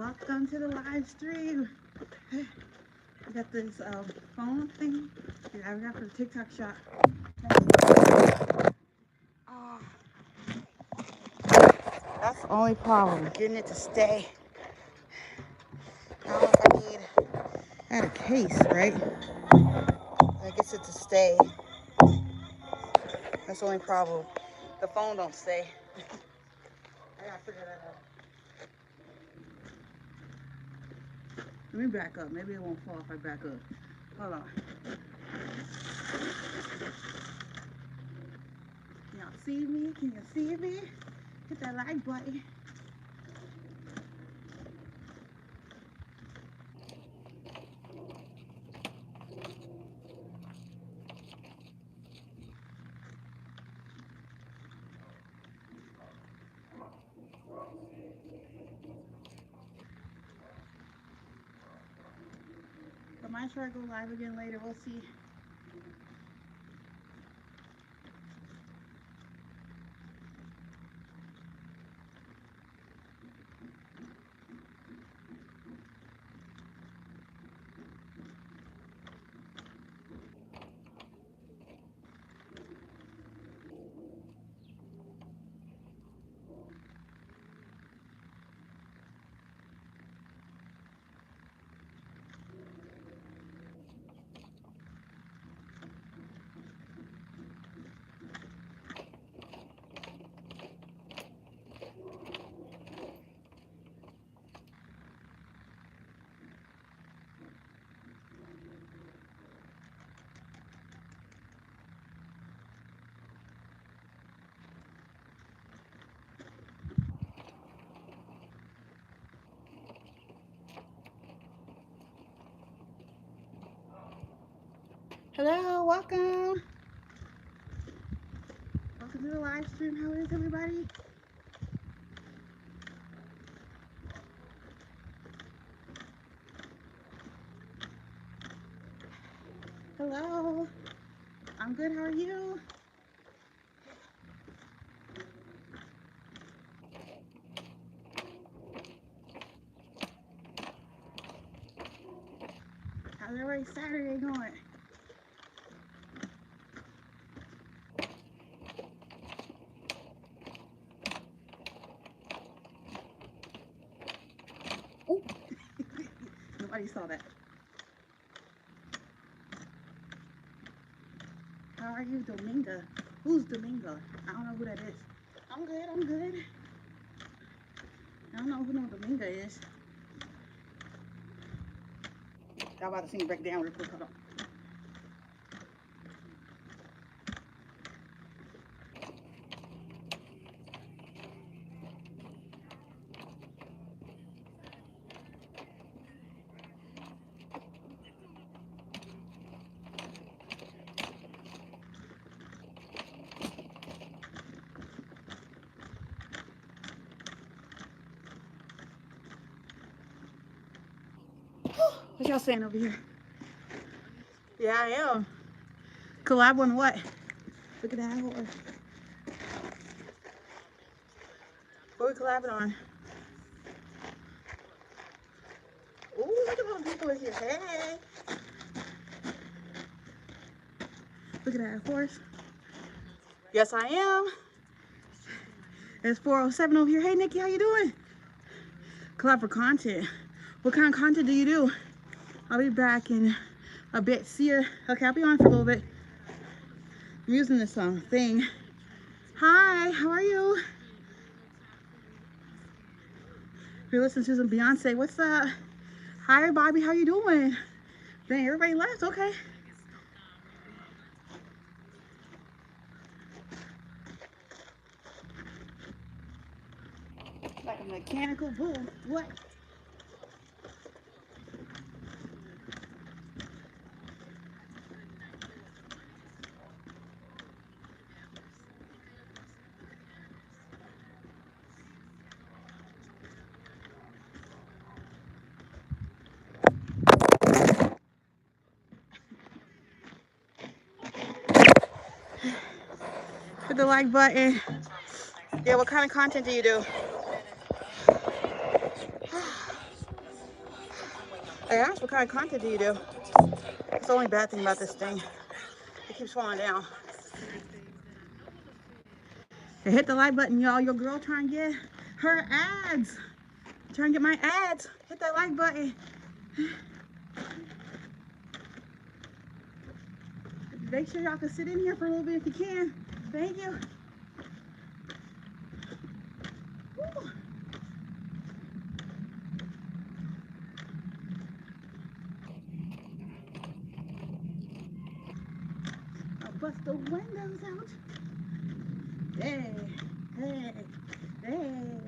Welcome to the live stream. We got this phone thing. Yeah, we got for the TikTok shop. Oh, that's the only problem, getting it to stay. I don't know if I had a case, right? That gets it to stay. That's the only problem. The phone don't stay. I gotta figure that out. Let me back up. Maybe it won't fall if I back up. Hold on. Can y'all see me? Can you see me? Hit that like button. I might try to go live again later. We'll see. Hello, welcome. Welcome to the live stream. How is everybody? Hello. I'm good. How are you? How's everybody's Saturday going? Oh, nobody saw that. How are you, Dominga? Who's Dominga? I don't know who that is. I'm good. I'm good. I don't know who no Dominga is. Y'all about to see me break down real quick. Hold on. What y'all saying over here? Yeah, I am. Collab on what? Look at that horse. What we collabing on? Ooh, look at all the people in here. Hey. Look at that horse. Yes, I am. It's 4:07 over here. Hey, Nikki, how you doing? Collab for content. What kind of content do you do? I'll be back in a bit. See ya. Okay, I'll be on for a little bit. I'm using this thing. Hi, how are you? You're listening to some Beyonce. What's up? Hi, Bobby. How you doing? Dang, everybody left. Okay. Like a mechanical bull. What? Hit the like button. Yeah, what kind of content do you do? I asked, what kind of content do you do? It's the only bad thing about this thing. It keeps falling down. Hey, hit the like button, y'all. Your girl trying to get her ads. Trying to get my ads. Hit that like button. Make sure y'all can sit in here for a little bit if you can. Thank you. Woo. I'll bust the windows out. Hey, hey, hey.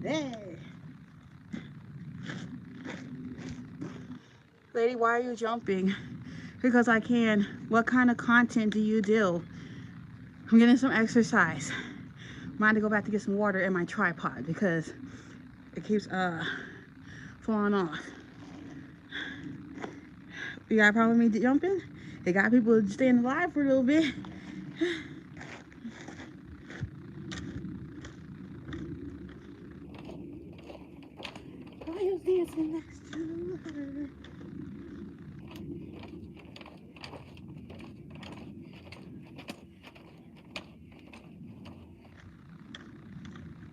Hey. Lady, why are you jumping? Because I can. What kind of content do you do? I'm getting some exercise. Mind to go back to get some water in my tripod because it keeps falling off. You got a problem with me jumping? It got people staying alive for a little bit. Why are you dancing next to her?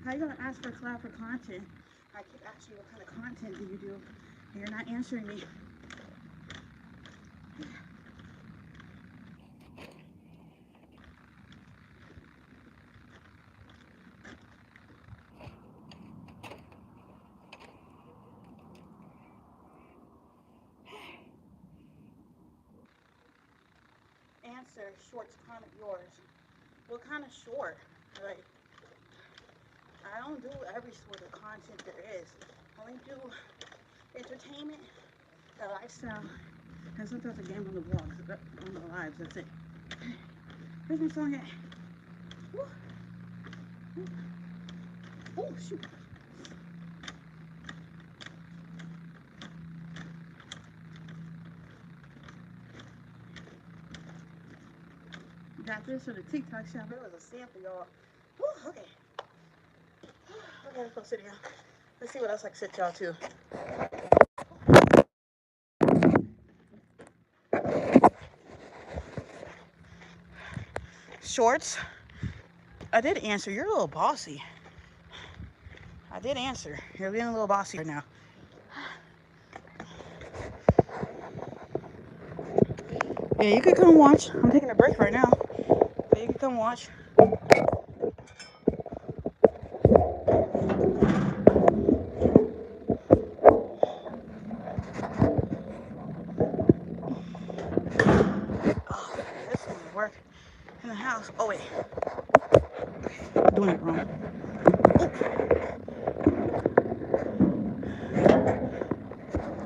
How you gonna ask for a collab for content? I keep asking you what kind of content do you do, and you're not answering me. Answer, shorts, comment yours. What kind of short? Like, I don't do every sort of content there is. I only do entertainment, a lifestyle, and sometimes a game on the vlogs, on the lives, that's it. Where's my song at? Woo. Woo. Oh, shoot. Got this for the TikTok shop. It was a sample, y'all. Woo, okay. Okay, let's go sit down. Let's see what else I can sit y'all to. Shorts. I did answer. You're a little bossy. I did answer. You're being a little bossy right now. Yeah, you could come watch. I'm taking a break right now. But you can come watch. Oh, this doesn't work in the house. Oh, wait. I'm doing it wrong.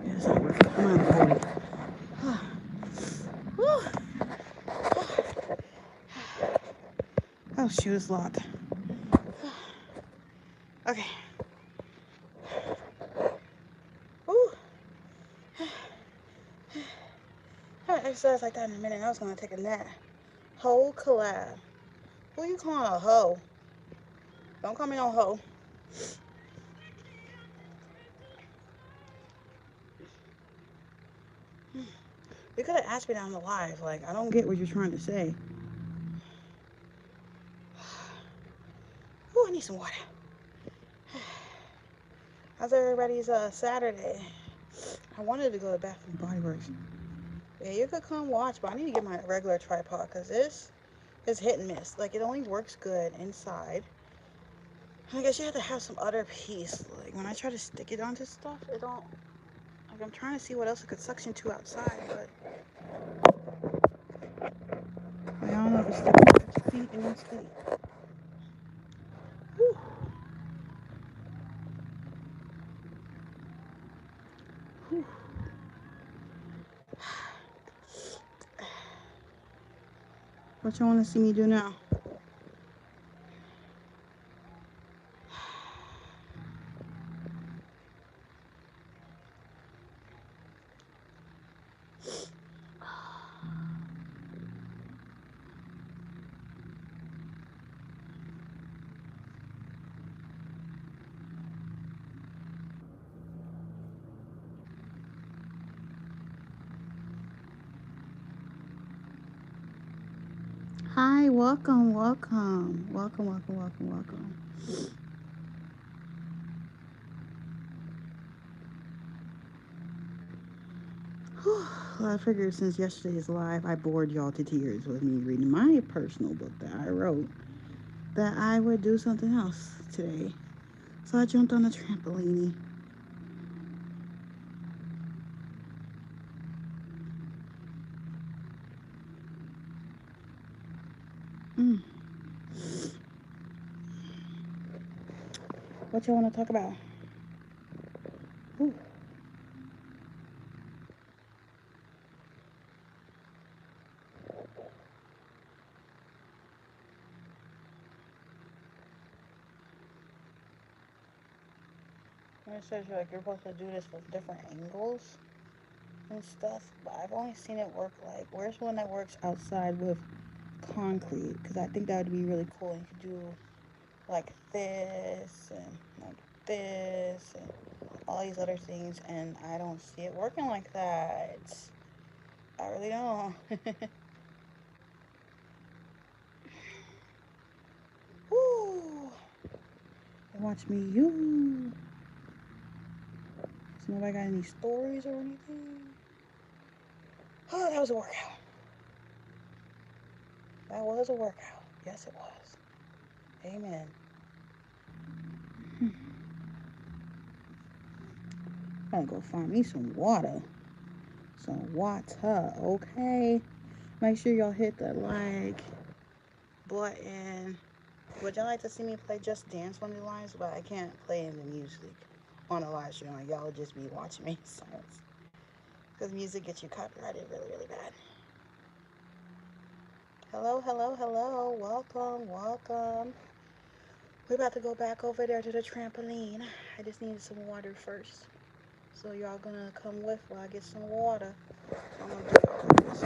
Yeah, it's not working. I'm gonna hold it. Oh, shoot, it's locked. Okay. Ooh. I haven't exercised like that in a minute. I was gonna take a nap. Hoe collab. Who you calling a hoe? Don't call me no hoe. You could have asked me down the live. Like, I don't get what you're trying to say. Oh, I need some water. How's everybody's Saturday? I wanted to go to Bath and Body Works. Yeah, you could come watch, but I need to get my regular tripod because this is hit and miss. Like, it only works good inside. I guess you have to have some other piece. Like, when I try to stick it onto stuff, it don't. Like, I'm trying to see what else it could suction to outside, but I don't know if it's sticking to your feet and it's steady. Whew. Whew. What you want to see me do now? Hi, welcome, welcome. Welcome, welcome, welcome, welcome. Well, I figured since yesterday's live, I bored y'all to tears with me reading my personal book that I wrote, that I would do something else today. So I jumped on the trampoline. Mm. What y'all want to talk about? Ooh. It says like you're supposed to do this with different angles and stuff, but I've only seen it work like, where's one that works outside with concrete? Because I think that would be really cool. You could do like this and like this and all these other things, and I don't see it working like that. I really don't. Woo! Watch me, you. So nobody got any stories or anything? Oh, that was a workout. That was a workout. Yes, it was. Amen. Gotta go find me some water. Some water, okay? Make sure y'all hit the like button. Would y'all like to see me play Just Dance one of the lines? But I can't play in the music on a live stream. Like, y'all would just be watching me in silence. Because music gets you copyrighted really, really bad. Hello, hello, hello. Welcome, welcome. We're about to go back over there to the trampoline. I just needed some water first. So y'all gonna come with while I get some water. I'm gonna do this.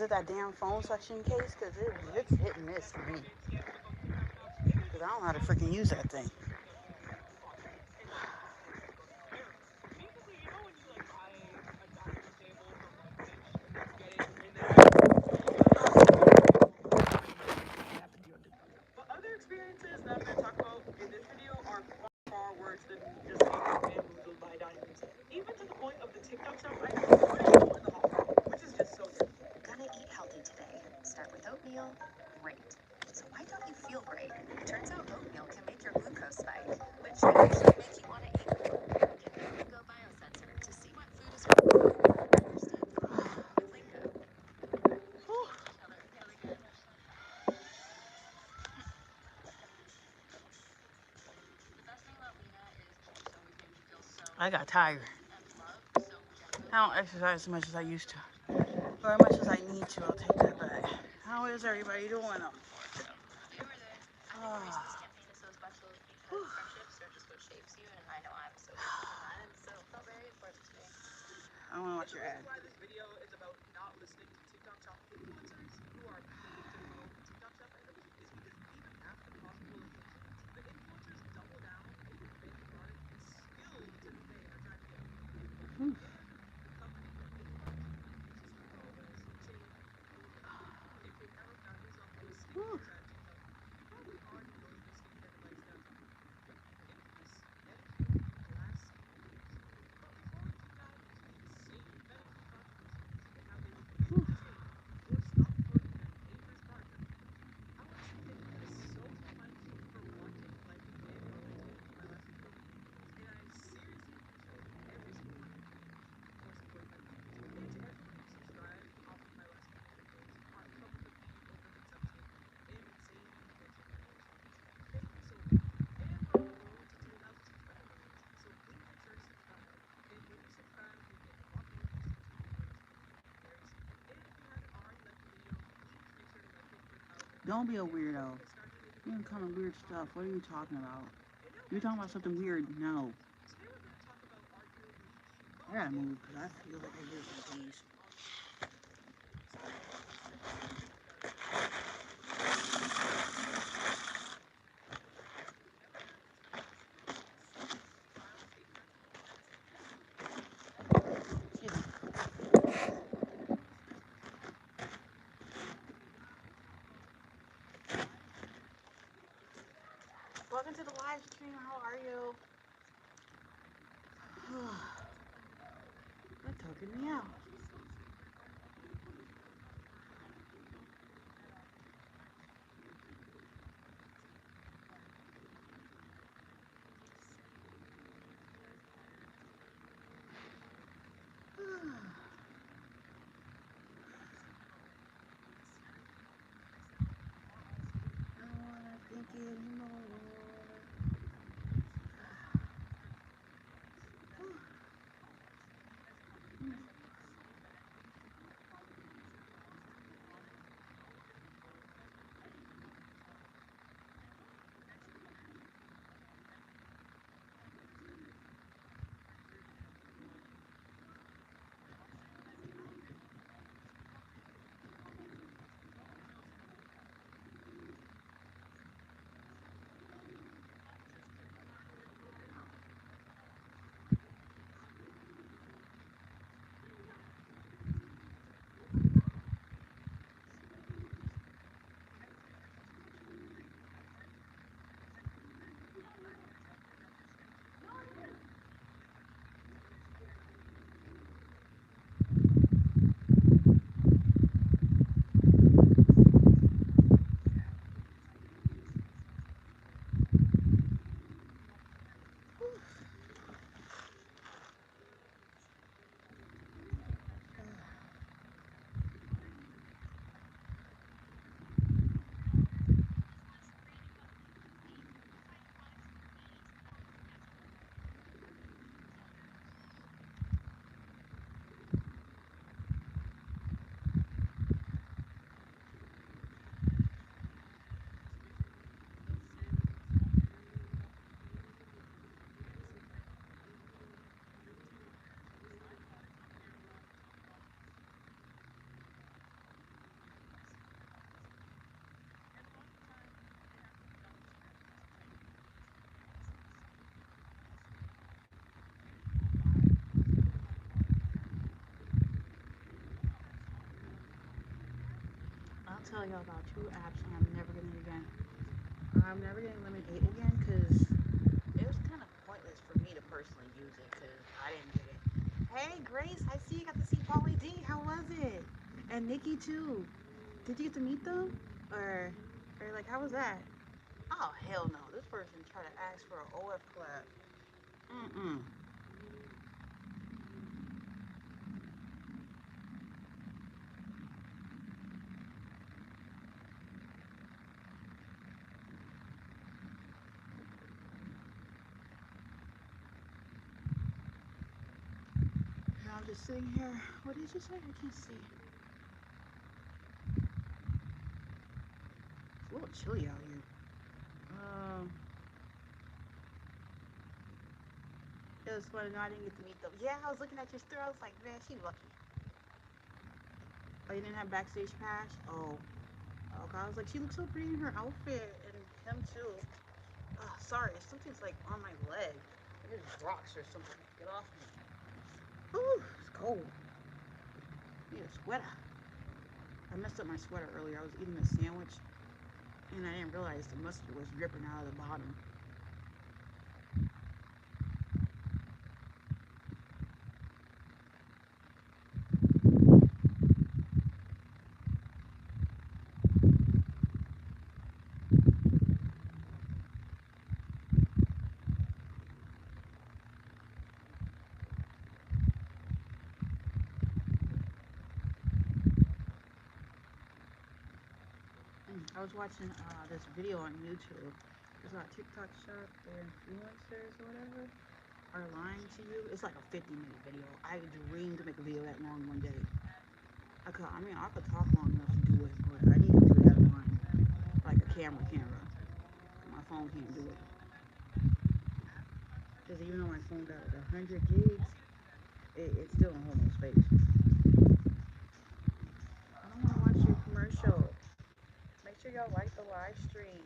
it that damn phone suction case? Because it's hit and miss for me. Because I don't know how to freaking use that thing. But other experiences that I'm going to talk about in this video are far worse than just being bamboozled by diamonds. Even to the point of the TikTok shop I put in the hall, which is just so good. Gonna eat healthy today. Start with oatmeal. Great. So why don't you feel great? Turns out oatmeal can make your glucose spike, which can actually make you want to eat more. Get the Lingo Biosensor to see what food is understand with Lingo. I got tired. I don't exercise as much as I used to, or as much as I need to. I'll take that back. How is everybody doing? I don't want to watch your ad. That's why this video is about not listening to TikTok shop influencers who are paid to promote TikTok shop items, is because even after possible occasions, the influencers double down and make the product as skilled to they are trying to get away with. The company that makes the product uses the always say, if you've ever found yourself on a skincare side of TikTok, you probably already know the skincare lifestyle company. Infamous, Medicure, Glass Skin Reviews. But before we keep diving into the insane medical controversies and how they refuse to take or stop promoting their dangerous product every week, I want to say thank you guys so much for watching, liking, and commenting my last video. And I seriously appreciate every single one of you for supporting my videos. And to everyone who subscribed off of my last couple videos on some of the overconsumption and insane convention videos. Thank you so much. And we're on the road to 2,000 subscribers. So please make sure to subscribe. And when you subscribe, you'll get a lot more exclusive videos coming very soon. And if you haven't already liked the video, please make sure to like it for the algorithm. Don't be a weirdo. You can comment weird stuff. What are you talking about? You're talking about something weird? No. Today we're going to talk about arguably the I gotta move because I feel like I hear some things. Welcome to the live stream. How are you? They're talking me out. I don't wanna think anymore. tell y'all about two apps and I'm never getting it again. I'm never getting Lemon 8 again because it was kind of pointless for me to personally use it because I didn't get it. Hey, Grace, I see you got to see Pauly D. How was it? And Nikki, too. Did you get to meet them? Or like, how was that? Oh, hell no. This person tried to ask for an OF clap. Mm-mm. And I'm just sitting here. What did you say? I can't see. It's a little chilly out here. Um, it was funny. No, I didn't get to meet them. Yeah, I was looking at your story. I was like, man, she lucky. Oh, you didn't have backstage pass? Oh, okay. I was like, she looks so pretty in her outfit, and him too. Oh, sorry, something's like on my leg. There's rocks or something. Get off me. Ooh, it's cold. I need a sweater. I messed up my sweater earlier. I was eating a sandwich, and I didn't realize the mustard was dripping out of the bottom. I was watching this video on YouTube. It's about TikTok shop. Their influencers or whatever are lying to you. It's like a 50-minute video. I dreamed to make a video that long one day. I could talk long enough to do it, but I need to do that on like a camera. My phone can't do it. Because even though my phone got like 100 gigs, it still don't hold no space. I don't want to watch your commercial. Make sure y'all like the live stream.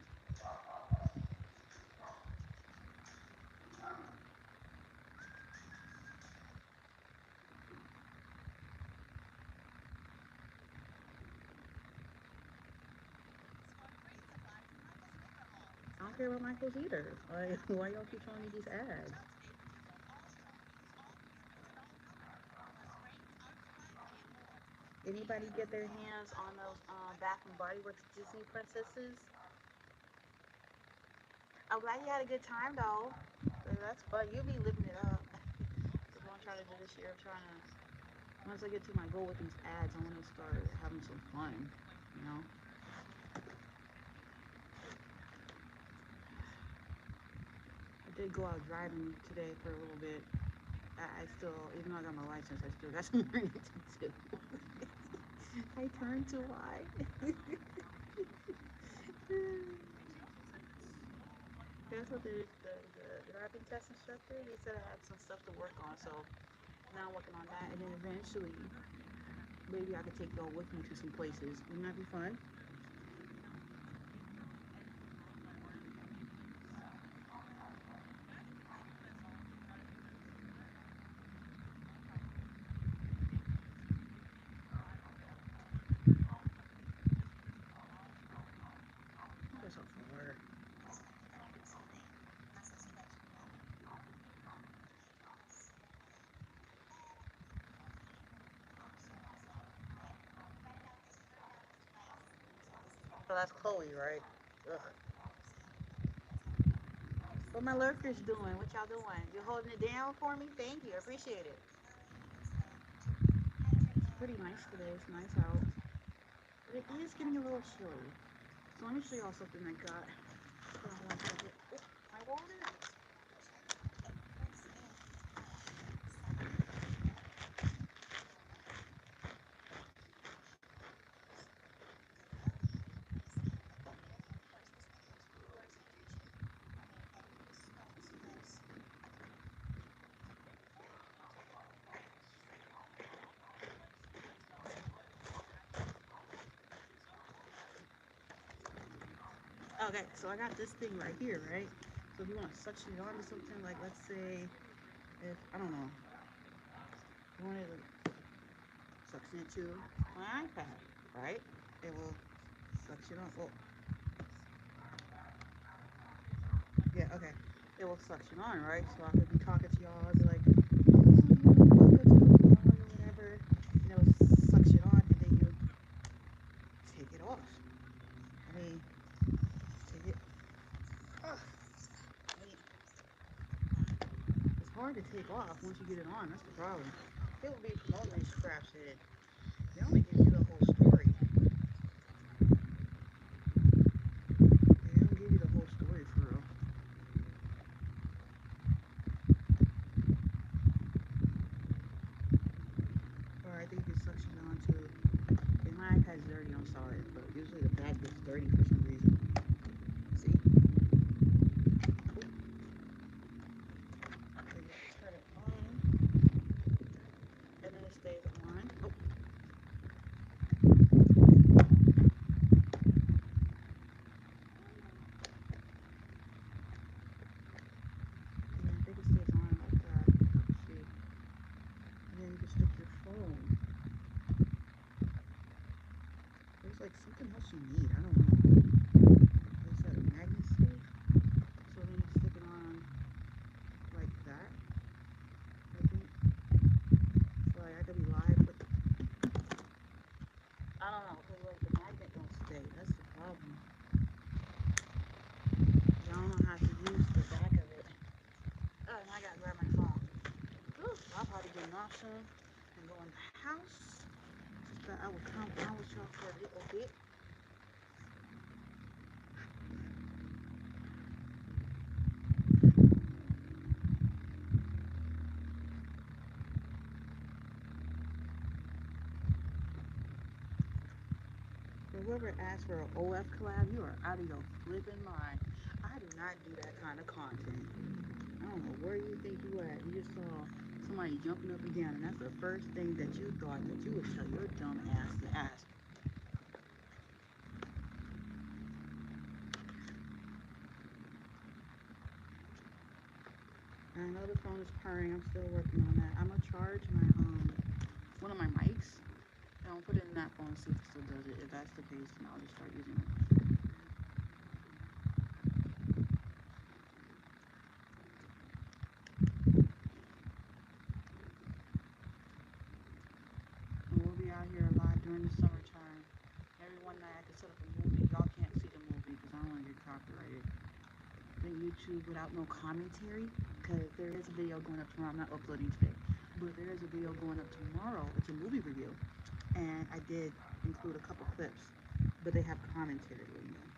I don't care about Michael's either. Like, why y'all keep showing me these ads? Anybody get their hands on those Bath and Body Works Disney princesses? I'm glad you had a good time though. That's fun. You'll be living it up. That's what I'm trying to do this year. I'm trying to once I get to my goal with these ads, I want to start having some fun. You know. I did go out driving today for a little bit. I still, even though I got my license, I still got some learning to do. I turned too wide. That's what the driving test instructor, he said I had some stuff to work on, so now I'm working on that, and then eventually, maybe I could take y'all with me to some places. Wouldn't that be fun? That's so far. So that's Chloe, right? Ugh. What my lurkers doing? What y'all doing? You holding it down for me? Thank you. I appreciate it. It's pretty nice today. It's nice out. But it is getting a little chilly. So let me show y'all something I got. Hold on one second. Oh, my water. Okay, so I got this thing right here, right? So if you want to suction it onto something, like let's say, if, I don't know, you wanted to suction it to my iPad, right? It will suction on. Oh, yeah, okay. It will suction on, right? So I could be talking to y'all, I'd be like, oh, welcome to the vlog or whatever. And it will suction on, and then you take it off. I mean, take it. Ugh. I mean, it's hard to take off once you get it on. That's the problem. People be promoting these craps, and they only give you the whole story. They don't give you the whole story for real. Or I think it suction on too. Okay, my iPad's dirty, I'm sorry, but usually the back gets dirty for some reason. See? Cool. So you just turn it on, and then it stays on. Oh, yeah, I think it stays on like that. See? And then you can stick your phone. There's like something else you need. I don't know. Is that a magnet stick? So then you stick it on like that. I think. So like I could be live, but I don't know, cause like the magnet don't stay. That's the problem. I don't know how to use the back of it. Oh, and I gotta grab my phone. Whew, I'll probably get off soon and go in the house. Just that I will come down with y'all for a little bit. For whoever asked for an OF collab, you are out of your flipping mind. I do not do that kind of content. I don't know where you think you at. You just saw somebody jumping up and down, and that's the first thing that you thought that you would tell your dumb ass to ask. And I know the phone is purring. I'm still working on that. I'm gonna charge my one of my mics, and I'll put it in that phone and see if it still does it. If that's the case, then I'll just start using it. And we'll be out here a lot during the summertime. Every one night I can set up a movie. Y'all can't see the movie because I don't want to get copyrighted. Then YouTube without no commentary, because there is a video going up tomorrow. I'm not uploading today, but there is a video going up tomorrow. It's a movie review, and I did include a couple clips, but they have commentary in them.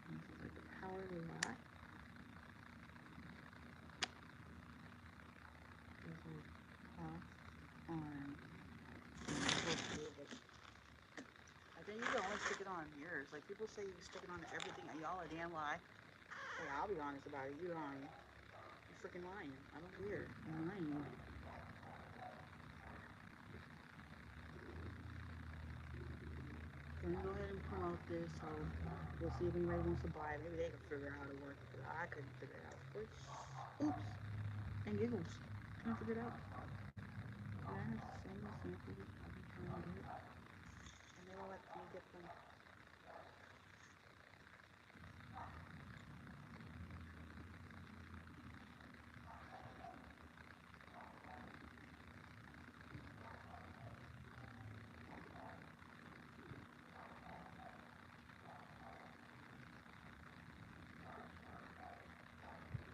This is like the power lot. This is off, on, I think you can only stick it on mirrors. Like people say you can stick it on everything, and y'all a damn lie. Hey, I'll be honest about it. You're lying. You're freaking lying. I don't care. You're lying. So let me go ahead and promote this. So we'll see if anybody wants to buy it. Maybe they can figure out how to work it, but I couldn't figure it out. Oops. And giggles. Couldn't figure it out. Can I have some samples? I'll be trying to do it. And they won't let me get them.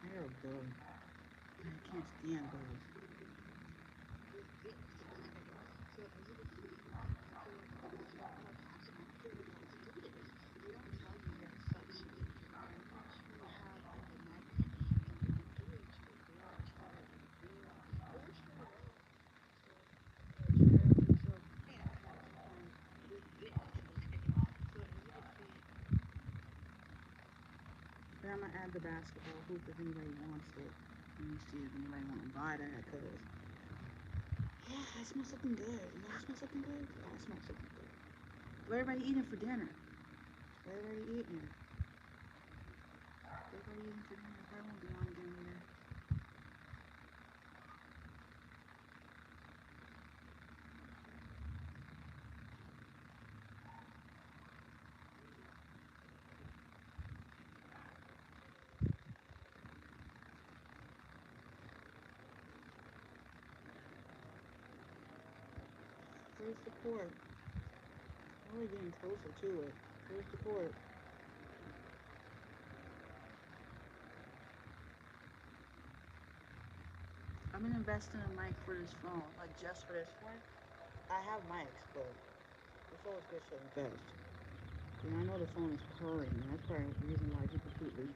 They're a bug. I can't stand bugs. Then I'm gonna add the basketball hoop if anybody wants it. Let me see if anybody want to buy that, cause yeah, I smell something good. You know, I smell something good. Yeah, I smell something good. What everybody eating for dinner? What everybody eating? Everybody eating for dinner. I won't be on dinner. Where's the port? We're getting closer to it. Where's the port? I'm gonna invest in a mic for this phone, like just for this one. I have mics, but it's always good to invest. And I know the phone is purring. That's probably the reason why people keep leaving.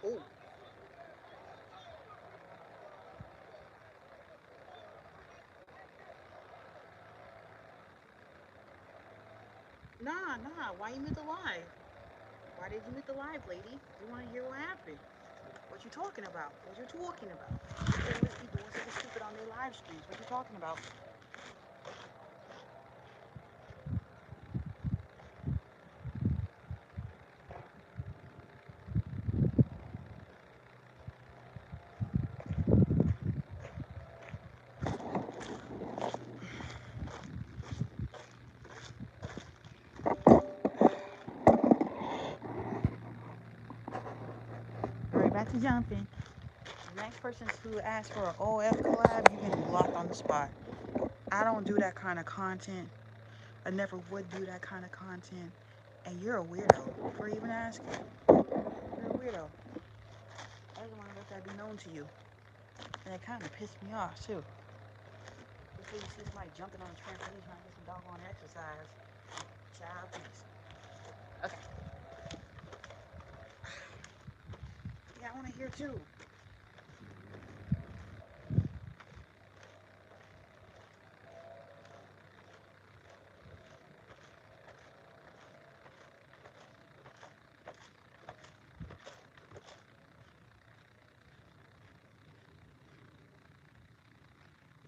Oh, nah. Why you mute the live? Why did you mute the live, lady? You want to hear what happened? What you talking about? What you talking about? You always be doing something stupid on their live streams. What you talking about? All right, back to jumping. The next person who asks for an OF collab, you're getting blocked on the spot. I don't do that kind of content. I never would do that kind of content. And you're a weirdo for even asking. You're a weirdo. I just want to let that be known to you. And it kind of pissed me off, too. Before you see somebody jumping on a trampoline trying to get some doggone exercise. Child, please. Okay. Yeah, I want to hear, too.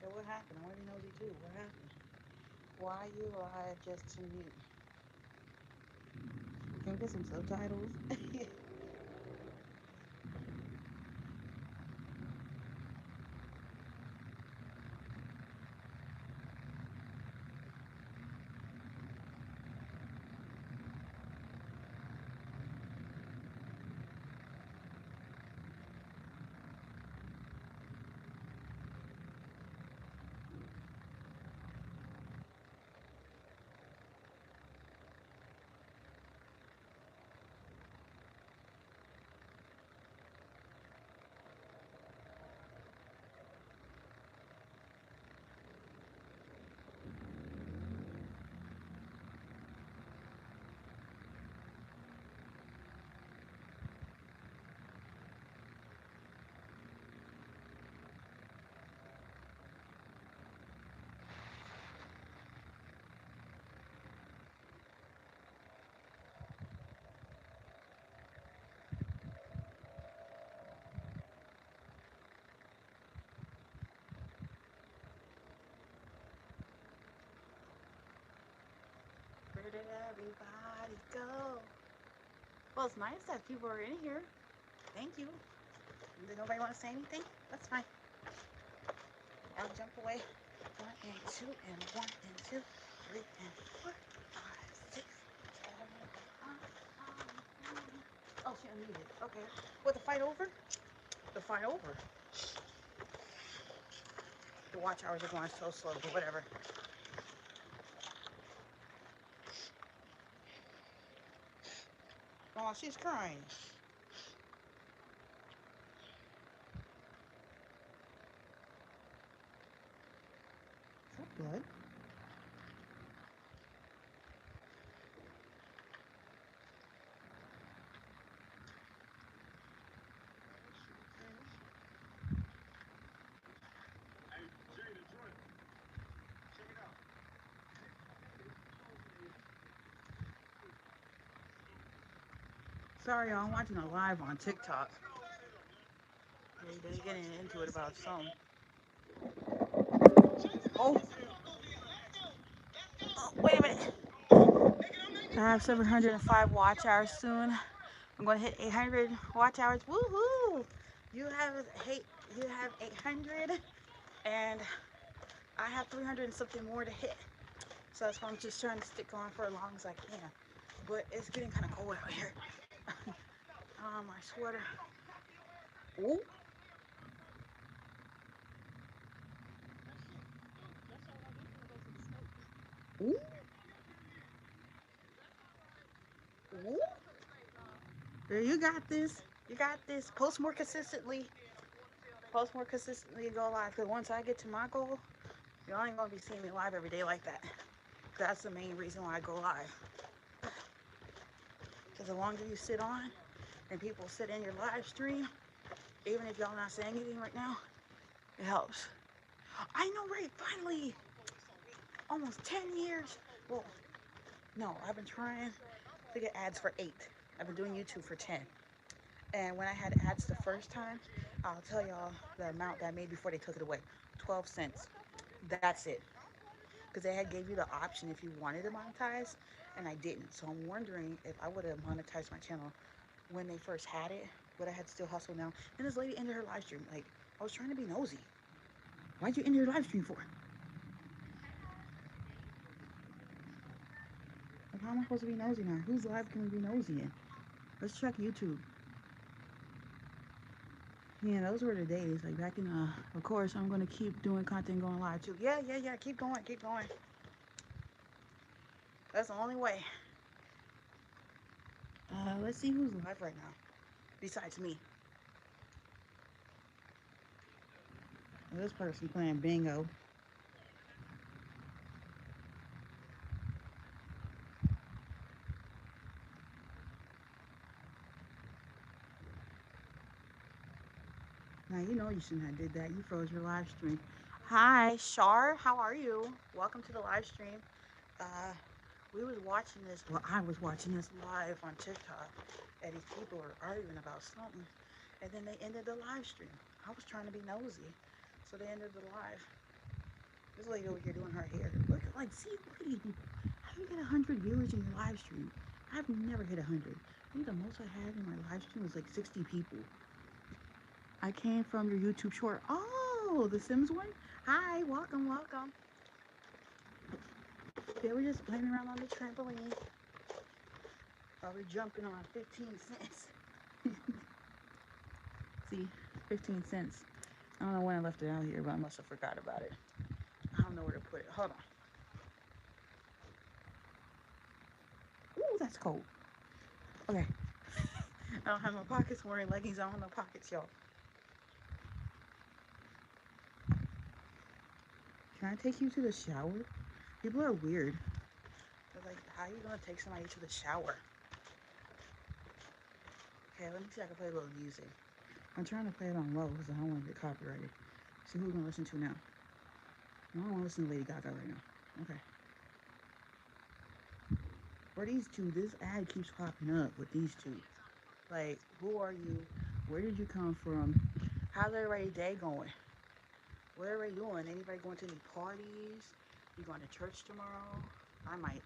So what happened? I want to be nosy, too. What happened? Why you live just to mute? Can we get some subtitles? Where did everybody go? Well, it's nice that people are in here. Thank you. Did nobody want to say anything? That's fine. I'll jump away. 1 and 2 and 1 and 2, 3 and 4, 5, 6, 7, 8. Oh, she unmuted. Okay. What, the fight over? The fight over. The watch hours are going so slow, but whatever. Oh, she's crying. Is that blood? Sorry, y'all. I'm watching a live on TikTok. They getting into it about something. Oh, wait a minute. I have 705 watch hours soon. I'm going to hit 800 watch hours. Woohoo! You have 800, and I have 300 and something more to hit. So that's why I'm just trying to stick on for as long as I can. But it's getting kind of cold out here. My sweater. Ooh. Ooh. Ooh. There, you got this. You got this. Post more consistently. Post more consistently and go live. Because once I get to my goal, y'all ain't going to be seeing me live every day like that. That's the main reason why I go live. Because the longer you sit on and people sit in your live stream, even if y'all not saying anything right now, it helps. I know, right? Finally. Almost 10 years. Well, no, I've been trying to get ads for 8. I've been doing YouTube for 10. And when I had ads the first time, I'll tell y'all the amount that I made before they took it away. 12 cents. That's it. Because they had gave you the option if you wanted to monetize, and I didn't. So I'm wondering if I would have monetized my channel when they first had it, would I had still hustle now? And this lady ended her live stream. Like, I was trying to be nosy. Why'd you end your live stream for? Like, how am I supposed to be nosy now? Whose live can we be nosy in? Let's check YouTube. Yeah, those were the days. Like back in, of course, I'm going to keep doing content going live too. Yeah. Keep going. That's the only way. Let's see who's live right now. Besides me. This person playing bingo. Now, you know you shouldn't have did that. You froze your live stream. Hi, Shar. How are you? Welcome to the live stream. We was watching this. Well, I was watching this live on TikTok. And these people were arguing about something. And then they ended the live stream. I was trying to be nosy. So they ended the live. This lady over here doing her hair. Look at these people. How do you get 100 viewers in your live stream? I've never hit 100. I think the most I had in my live stream was like 60 people. I came from your YouTube short. Oh, the Sims one? Hi, welcome. Okay, we're just playing around on the trampoline. We're jumping on 15 cents. See, 15 cents. I don't know when I left it out here, but I must have forgot about it. I don't know where to put it. Hold on. Ooh, that's cold. Okay. I don't have no pockets. I'm wearing leggings. I don't have no pockets, y'all. Can I take you to the shower? People are weird. They're like, how are you going to take somebody to the shower? Okay, let me see if I can play a little music. I'm trying to play it on low because I don't want to get copyrighted. See who we're going to listen to now. I don't want to listen to Lady Gaga right now. Okay. For these two, this ad keeps popping up with these two. Like, who are you? Where did you come from? How's everybody's day going? What are everybody doing? Anybody going to any parties? You going to church tomorrow? I might.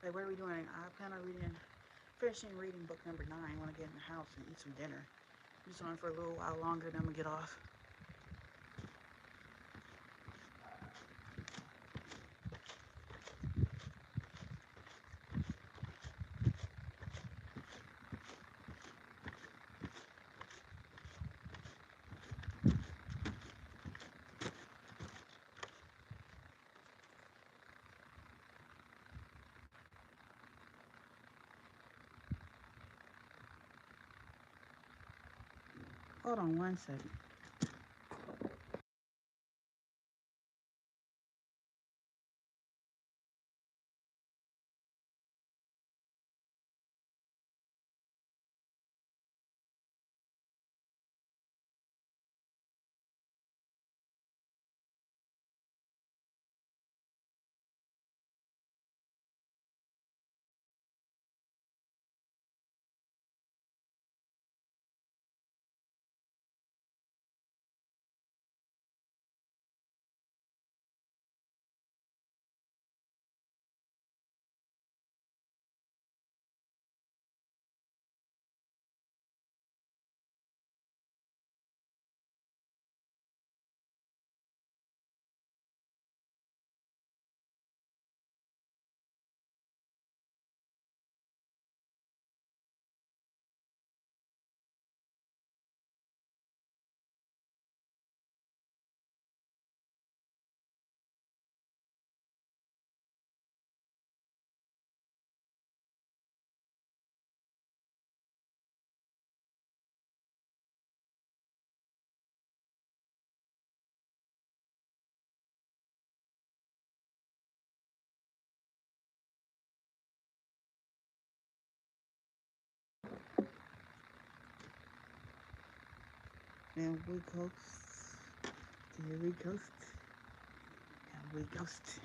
Like, what are we doing? I plan on finishing reading book number 9. I want to get in the house and eat some dinner. Just on for a little while longer, then I'm going to get off. Hold on one second. And we ghost. Here we ghost. And we ghost.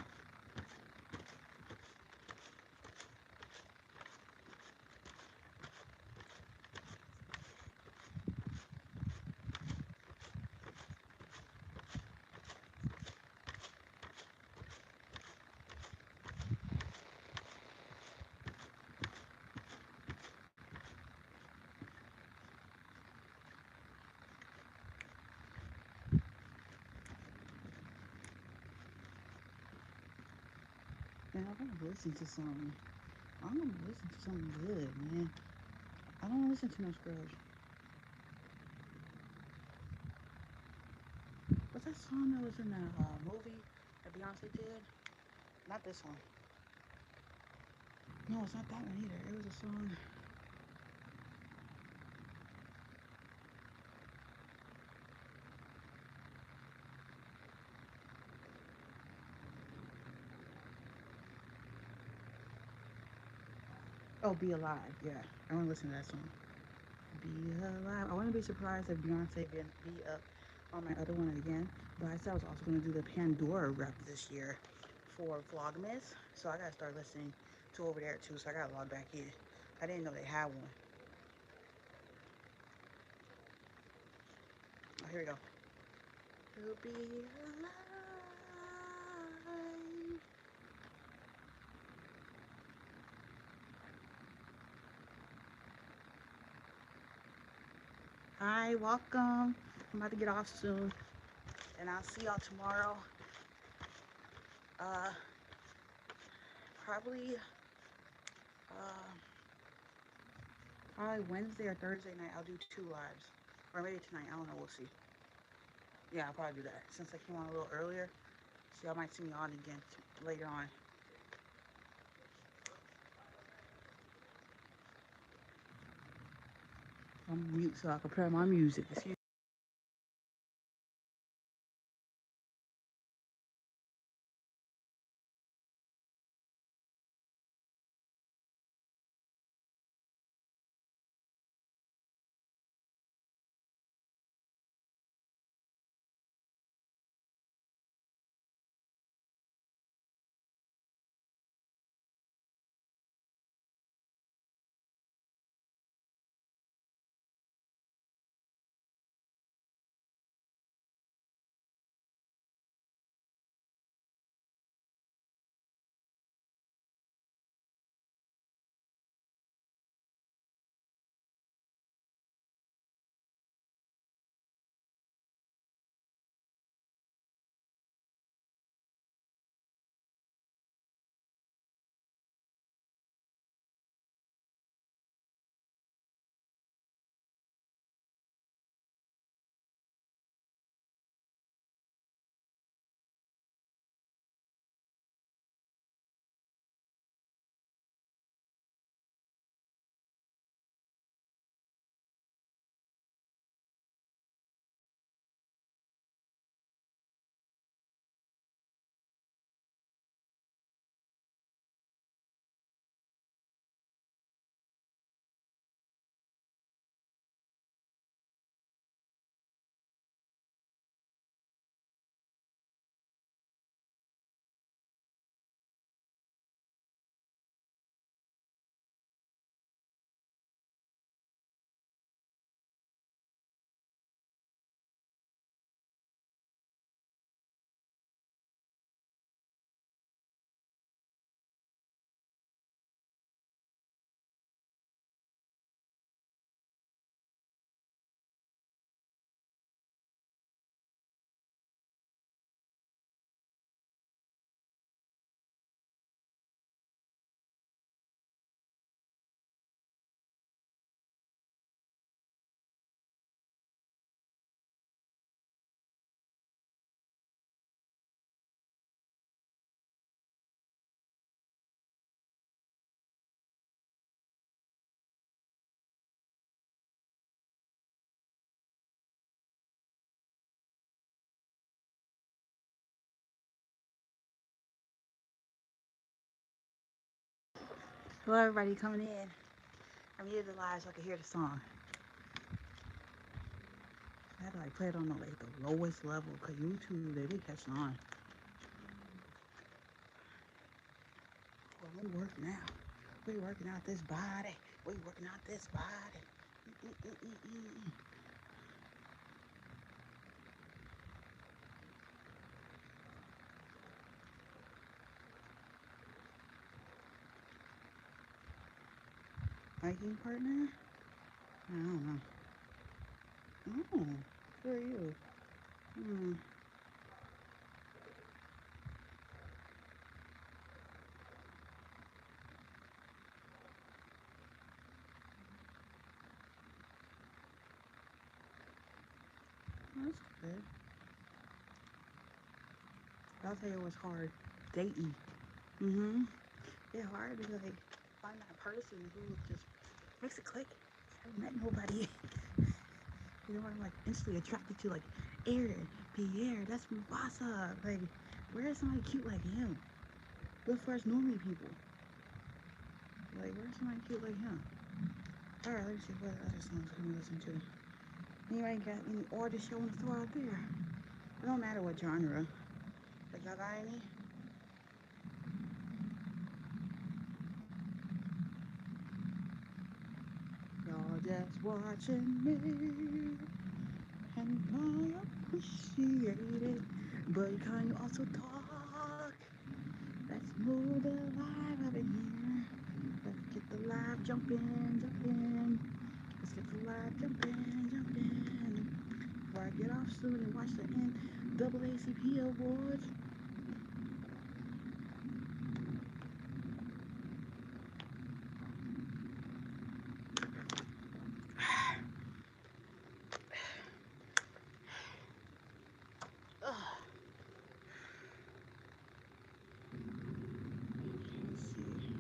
Man, I want to listen to something. I want to listen to something good, man. I don't want to listen to no Scrubs. What's that song that was in that movie that Beyonce did? Not this one. No, it's not that one either. It was a song. Oh, Be Alive. Yeah, I want to listen to that song. Be Alive. I wouldn't be surprised if Beyonce didn't be up on my other one again. But I said I was also going to do the Pandora rep this year for Vlogmas. So I got to start listening to over there too. So I got to log back in. I didn't know they had one. Oh, here we go. To be alive. Hi, welcome. I'm about to get off soon. And I'll see y'all tomorrow. Uh, probably, uh, probably Wednesday or Thursday night. I'll do 2 lives. Or maybe tonight. I don't know. We'll see. Yeah, I'll probably do that. Since I came on a little earlier. So y'all might see me on again later on. I'm mute so I can play my music. Excuse Hello, everybody coming in. I muted the live so I could hear the song. I had to like play it on the lowest level because YouTube they be catching on. Well, we working out. We working out this body. We working out this body. Mm-mm-mm-mm-mm. Hiking partner? I don't know. Oh, who are you? Hmm, that's good. I'll tell you what's hard. Dating. Mm-hmm. Yeah, hard to like find that person who just makes it click. I haven't met nobody. You know, I'm like instantly attracted to like Aaron, Pierre, that's Mufasa. Like, where is somebody cute like him? Look for us normally people. Like, where's somebody cute like him? Alright, let me see what other songs can we listen to. Anybody got any artists you want to throw out there? It don't matter what genre. Like, y'all got any? Y'all just watching me, and I appreciate it. But can you also talk? Let's move the live up in here. Let's get the live jumping. Let's get the live jumping. Before I get off soon and watch the NAACP Awards. Ugh. Let's see.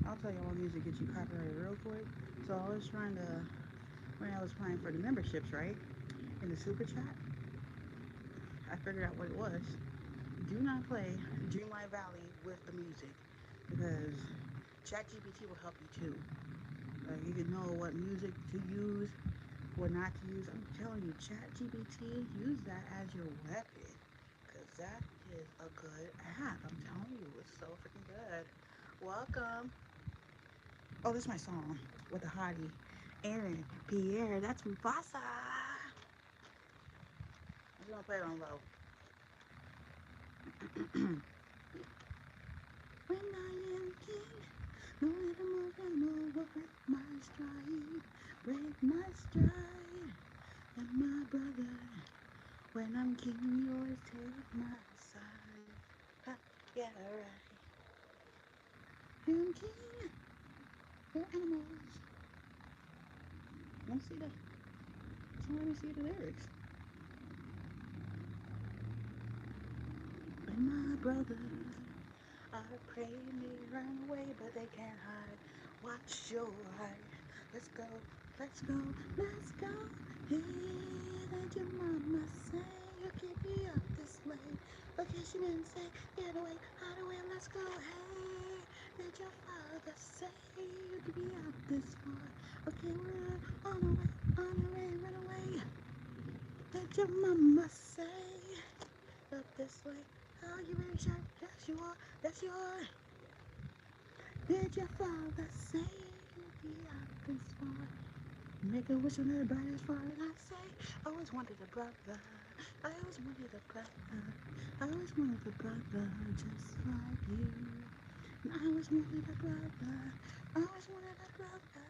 I'll tell you what music gets you copyrighted real quick. So I was trying to, when I was applying for the memberships, right? In the super chat, I figured out what it was. Do not play Dreamlight Valley with the music because ChatGPT will help you too. You can know what music to use, what not to use. I'm telling you, ChatGPT, use that as your weapon because that is a good app. I'm telling you, it's so freaking good. Welcome. Oh, this is my song with the hottie. Aaron, Pierre, that's Mufasa. I'm just gonna play it on low. When I am king, no animal will break my stride, break my stride. And my brother, when I'm king, you always take my side. Ha, yeah, right. I'm king, you're animals. Let me see the, so let me see the lyrics. And my brother, I pray me run away, but they can't hide. Watch your eye. Let's go, let's go, let's go. Hey, did your mama say you keep me up this way? Okay, she didn't say get away, hide away, let's go. Hey, did your father say you keep me up this far? Okay, we're on our way, run away. Did your mama say up this way? Are you ready, sharp? Yes, you are. Yes, you are. Did your father say you'd be out this far? Make a wish on the brightest far, and I say, I always wanted a brother. I always wanted a brother. I always wanted a brother just like you. And I always wanted a brother. I always wanted a brother.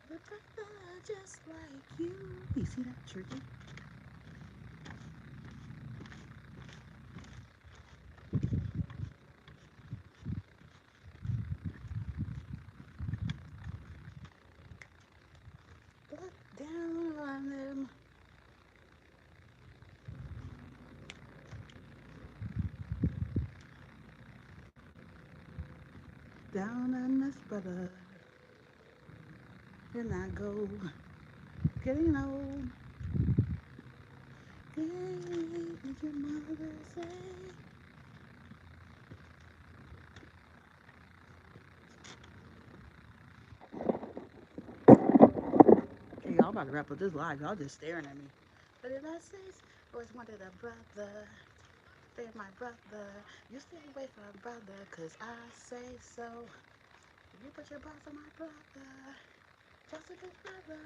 A brother just like you. You see that, Turkey? Look down on them. Down on this brother. And I go getting old. Hey, did your mother say? about to wrap up this live. Y'all just staring at me. What did I say? Always wanted a brother. Fear my brother. You stay away from my brother, cause I say so. If you put your box on my brother, Joseph is brother.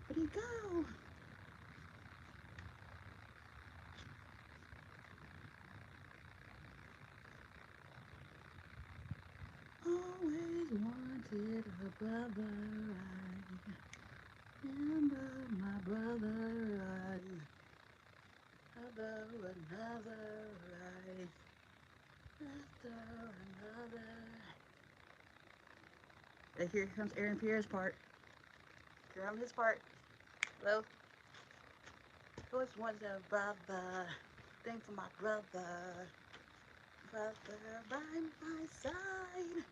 Where'd he go? Always wanted a brother. Remember my brother. Another ride. After another. And here comes Aaron Pierre's part. Here comes his part. Hello. Always wanted a brother. Thank for my brother. Brother by my side.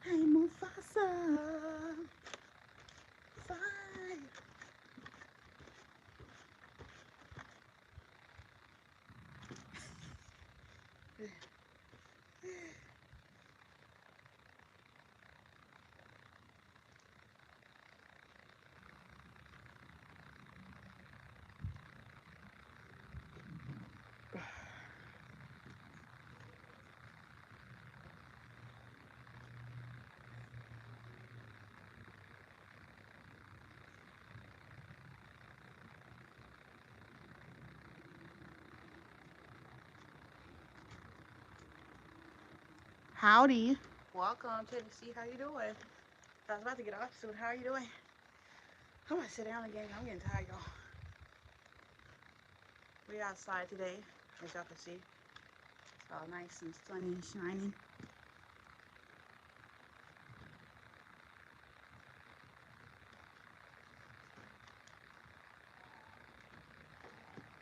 Hey Mufasa. Fight. Howdy. Welcome, Tennessee. How you doing? I was about to get off soon. How are you doing? I'm gonna sit down again. I'm getting tired, y'all. We're outside today, as y'all can see. It's all nice and sunny and shiny.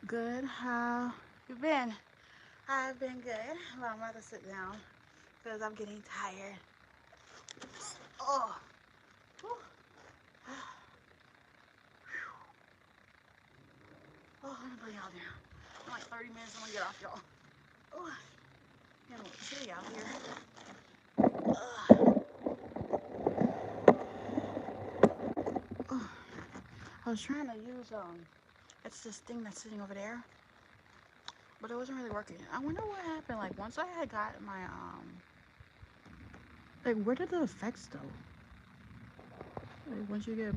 Good. How you been? I've been good. Well, I'm about to sit down because I'm getting tired. Oh. Whew. Oh, let me put y'all down. In like 30 minutes, I'm gonna get off, y'all. Oh, yeah, I'm a little chilly out here. Oh. I was trying to use it's this thing that's sitting over there, but it wasn't really working. I wonder what happened. Like once I had got my like where did the effects go? Like once you get,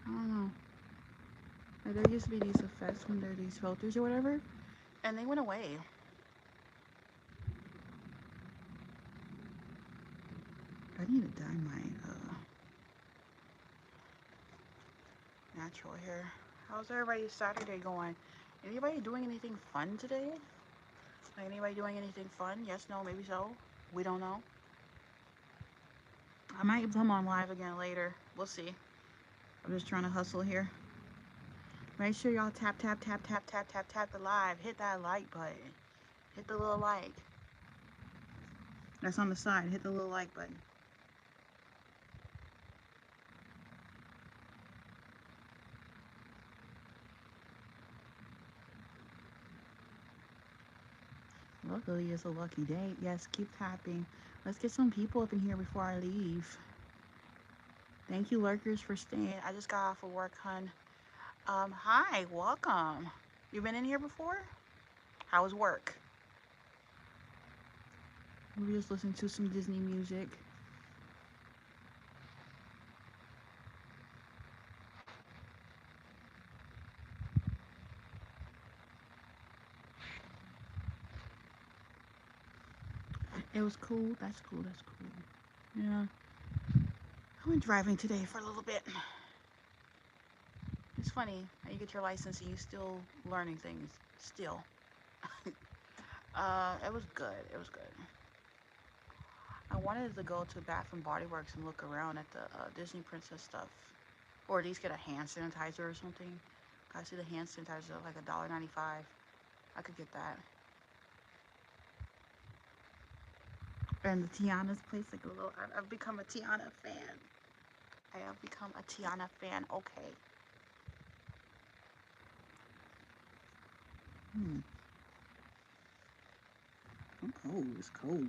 I don't know. Like there used to be these effects when there are these filters or whatever, and they went away. I need to dye my natural hair. How's everybody's Saturday going? Anybody doing anything fun today? Like anybody doing anything fun? Yes, no, maybe so. We don't know. I might come on live again later. We'll see. I'm just trying to hustle here. Make sure y'all tap the live. Hit that like button. Hit the little like. That's on the side. Hit the little like button. Luckily, it's a lucky day. Yes, keep tapping. Let's get some people up in here before I leave. Thank you, lurkers, for staying. I just got off of work, hun. Hi, welcome. You been in here before? How was work? We just listened to some Disney music. It was cool. That's cool. That's cool. Yeah. I went driving today for a little bit. It's funny how you get your license and you still learning things. Still. It was good. It was good. I wanted to go to Bath and Body Works and look around at the Disney Princess stuff, or at least get a hand sanitizer or something. I see the hand sanitizer like $1.95. I could get that. And the Tiana's place, like a little. I've become a Tiana fan. I have become a Tiana fan. Okay. Okay. Oh, it's cold.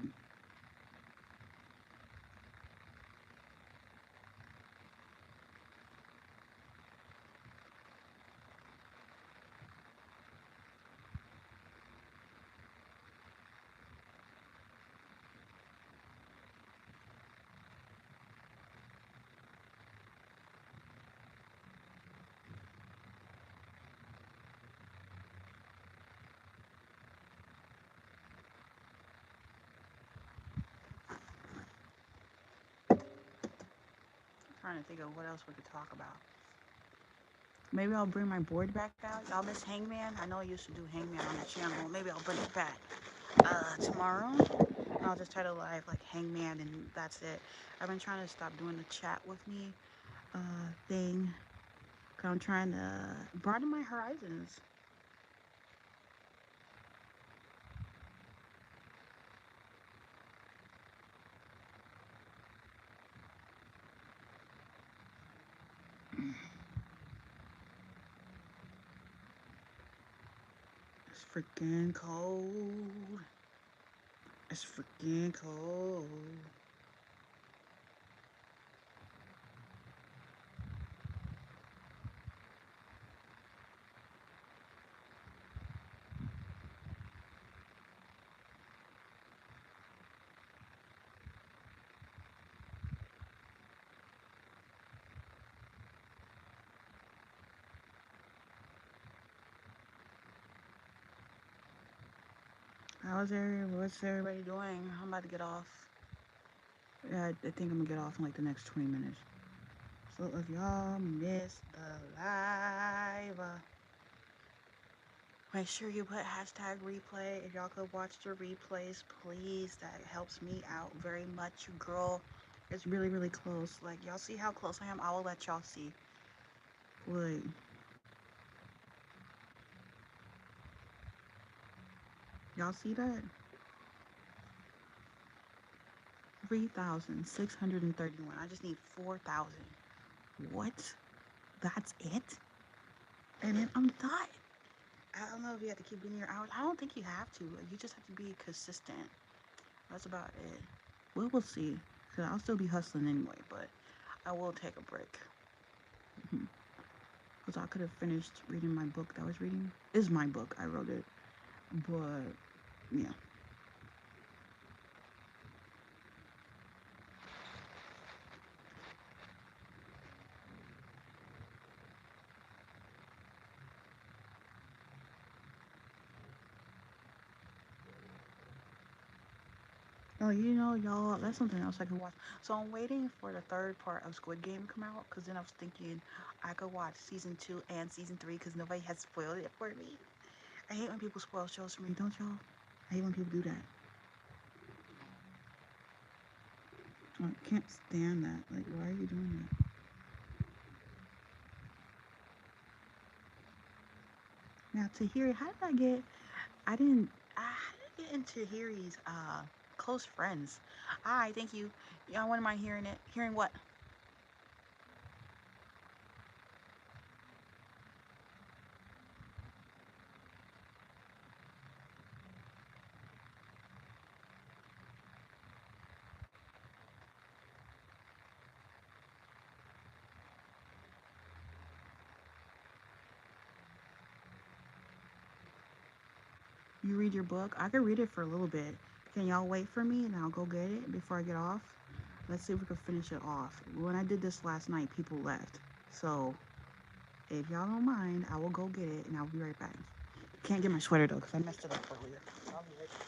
Trying to think of what else we could talk about. Maybe I'll bring my board back out. Y'all miss Hangman? I know I used to do Hangman on the channel. Maybe I'll bring it back tomorrow. I'll just title live like Hangman and that's it. I've been trying to stop doing the chat with me thing. Cause I'm trying to broaden my horizons. It's freaking cold. It's freaking cold. What's everybody doing? I'm about to get off. Yeah, I think I'm gonna get off in like the next 20 minutes. So if y'all missed the live, make sure you put hashtag replay. If y'all could watch the replays, please. That helps me out very much. Girl, it's really, really close. Like, y'all see how close I am? I will let y'all see. Like, y'all see that? 3,631. I just need 4,000. What? That's it? And then I'm done. I don't know if you have to keep doing your hours. I don't think you have to. You just have to be consistent. That's about it. We'll see. Because I'll still be hustling anyway, but I will take a break. Because I could have finished reading my book that I was reading. It's my book. I wrote it. But, yeah. Oh, you know, y'all, that's something else I can watch. So I'm waiting for the third part of Squid Game to come out, because then I was thinking I could watch season 2 and season 3, because nobody has spoiled it for me. I hate when people spoil shows for me, don't y'all? I hate when people do that. I can't stand that. Like, why are you doing that? Now, Tahiri, how did I get... how did I get into Tahiri's close friends? Hi, thank you. Y'all wouldn't mind hearing it. Hearing what? You read your book? I could read it for a little bit. Can y'all wait for me and I'll go get it before I get off? Let's see if we can finish it off. When I did this last night, people left. So, if y'all don't mind, I will go get it and I'll be right back. Can't get my sweater though, because I messed it up earlier. I'll be right back.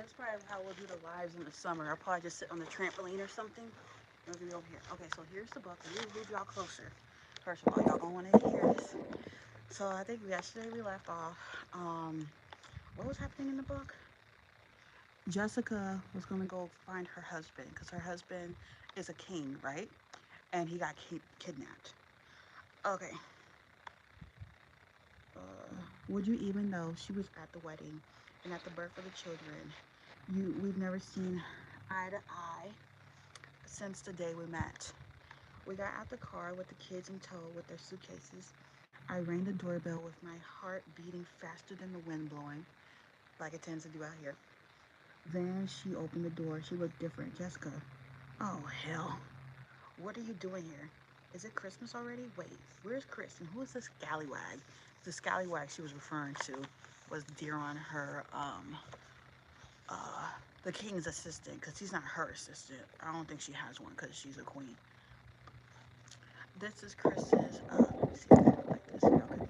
That's probably how we'll do the lives in the summer. I'll probably just sit on the trampoline or something. Maybe over here. Okay, so here's the book. Let me move y'all closer. First of all, y'all gonna want to hear this. So I think yesterday we left off. What was happening in the book? Jessica was gonna go find her husband because her husband is a king, right? And he got kidnapped. Okay. Would you even know she was at the wedding and at the birth of the children? We've never seen eye to eye since the day we met. We got out the car with the kids in tow with their suitcases. I rang the doorbell with my heart beating faster than the wind blowing, like it tends to do out here. Then she opened the door. She looked different. Jessica. Oh, hell. What are you doing here? Is it Christmas already? Wait, where's Chris? And who is this scallywag? The scallywag she was referring to was Diron, her, the king's assistant, because he's not her assistant. I don't think she has one because she's a queen. This is Chris's, let me see if I put it like this. Y'all could,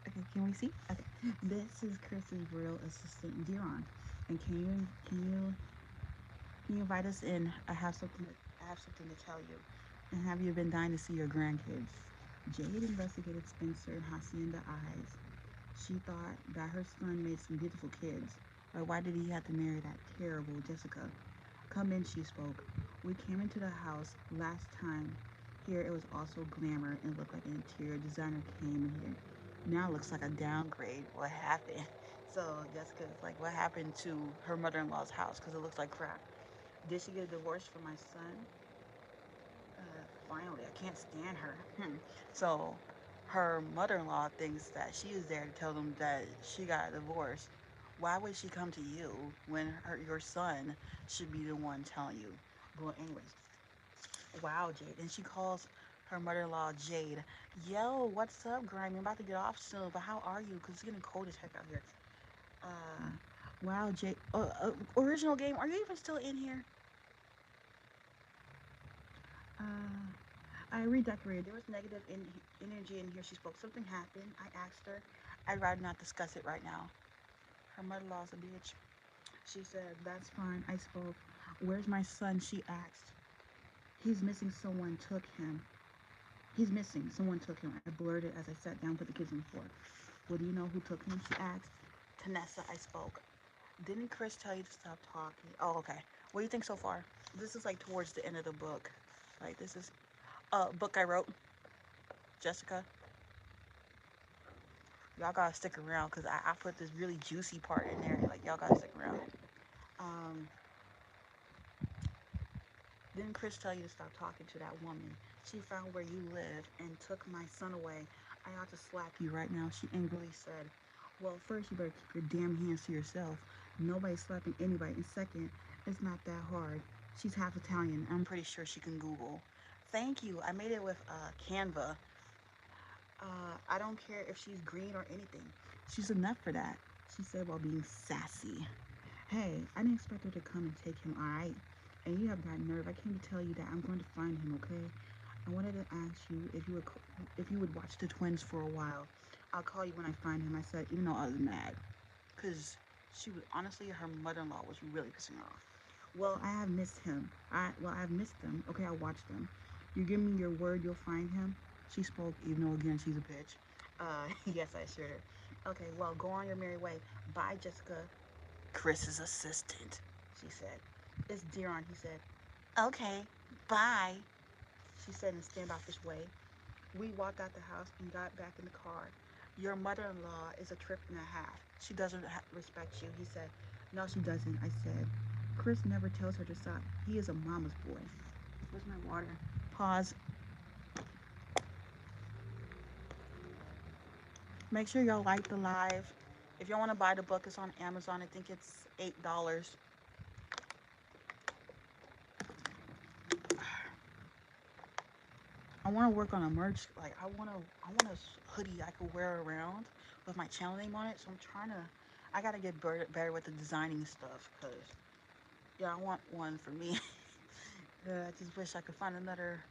okay, can we see? Okay, this is Chris's real assistant, Diron. And can you invite us in? I have something to tell you. And have you been dying to see your grandkids? Jade investigated Spencer and Hacienda eyes. She thought that her son made some beautiful kids. But why did he have to marry that terrible Jessica? Come in, she spoke. We came into the house last time. Here it was also glamour and looked like an interior designer came in here. Now it looks like a downgrade. What happened? So Jessica's like, what happened to her mother-in-law's house? Because it looks like crap. Did she get a divorce from my son? Finally, I can't stand her. So her mother-in-law thinks that she is there to tell them that she got a divorce. Why would she come to you when your son should be the one telling you? Well, anyways, wow, Jade. And she calls her mother-in-law Jade. Yo, what's up, Grimy? I'm about to get off soon, but how are you? Because it's getting cold as heck out here. Wow, Jade. Original game, are you even still in here? I redecorated. There was negative energy in here. She spoke. Something happened. I asked her. I'd rather not discuss it right now. Her mother-in-law's a bitch. She said, that's fine. I spoke. Where's my son? She asked. He's missing. Someone took him. He's missing. Someone took him. I blurted as I sat down, put the kids on the floor. Well, do you know who took him? She asked. Tanessa, I spoke. Didn't Chris tell you to stop talking? Oh, okay. What do you think so far? This is like towards the end of the book. Like, this is a book I wrote. Jessica. Y'all gotta stick around because I put this really juicy part in there. Like, y'all gotta stick around. Didn't Chris tell you to stop talking to that woman? She found where you live and took my son away. I ought to slap you right now, she angrily said. Well, first you better keep your damn hands to yourself. Nobody's slapping anybody. And second, it's not that hard. She's half Italian. I'm pretty sure she can Google. Thank you. I made it with Canva. I don't care if she's green or anything. She's enough for that, she said while being sassy. Hey, I didn't expect her to come and take him, alright? And you have got nerve. I came to tell you that I'm going to find him, okay? I wanted to ask you if you would watch the twins for a while. I'll call you when I find him, I said, even though I was mad. Because she was, honestly, her mother-in-law was really pissing her off. Well, I have missed him. I've missed them. Okay, I'll watch them. You give me your word you'll find him? She spoke, even though, again, she's a bitch. Yes, I assured her. Okay, well, go on your merry way. Bye, Jessica. Chris's assistant, she said. It's Diron, he said. Okay, bye, she said in standoffish way. We walked out the house and got back in the car. Your mother-in-law is a trip and a half. She doesn't respect you, he said. No, she doesn't, I said. Chris never tells her to stop. He is a mama's boy. Where's my water? Pause. Make sure y'all like the live. If y'all want to buy the book, it's on Amazon. I think it's $8. I want to work on a merch. Like, I want a hoodie I could wear around with my channel name on it. So I'm trying to, I got to get better with the designing stuff. Because, yeah, I want one for me. I just wish I could find another.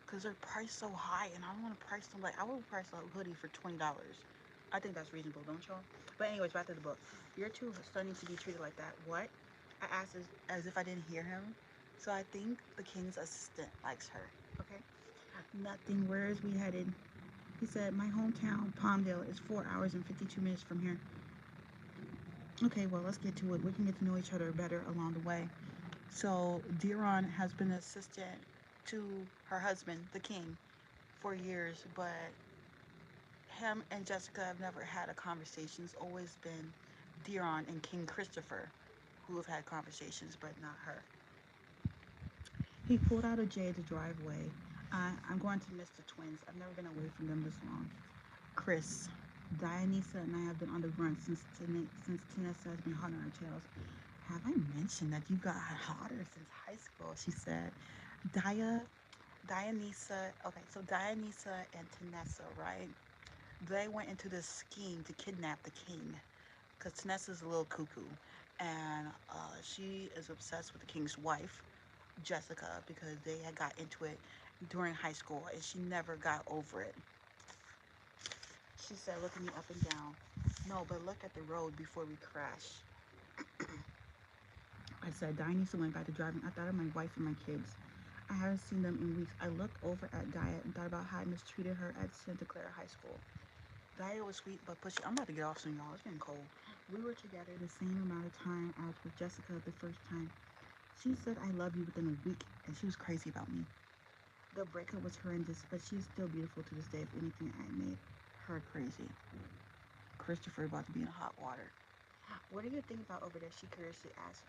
Because they're priced so high. And I don't want to price them. Like, I would price a hoodie for $20. I think that's reasonable, don't y'all? But anyways, back to the book. You're too stunning to be treated like that. What? I asked as if I didn't hear him. So I think the king's assistant likes her. Okay? Nothing. Where is we headed? He said, my hometown, Palmdale, is 4 hours and 52 minutes from here. Okay, well, let's get to it. We can get to know each other better along the way. So Diron has been an assistant to her husband, the king, for years, but him and Jessica have never had a conversation. It's always been Diron and King Christopher who have had conversations, but not her. He pulled out of Jay the driveway. I'm going to miss the twins. I've never been away from them this long. Chris, Dionysa and I have been on the run since Tanessa has been hot on our tails. Have I mentioned that you got hotter since high school? She said. Dionysa, okay, so Dionysa and Tanessa, right? They went into this scheme to kidnap the king because Tanessa's a little cuckoo and she is obsessed with the king's wife, Jessica, because they had got into it during high school and she never got over it. She said, looking me up and down. No, but look at the road before we crash. I said, Dionysa went back to driving. I thought of my wife and my kids. I haven't seen them in weeks. I looked over at Dia and thought about how I mistreated her at Santa Clara High School. Dia was sweet but pushy. I'm about to get off soon, y'all. It's getting cold. We were together the same amount of time I was with Jessica the first time. She said I love you within a week, and she was crazy about me. The breakup was horrendous, but she's still beautiful to this day. If anything, I made her crazy. Christopher about to be in hot water. What do you think about over there? She curiously asked.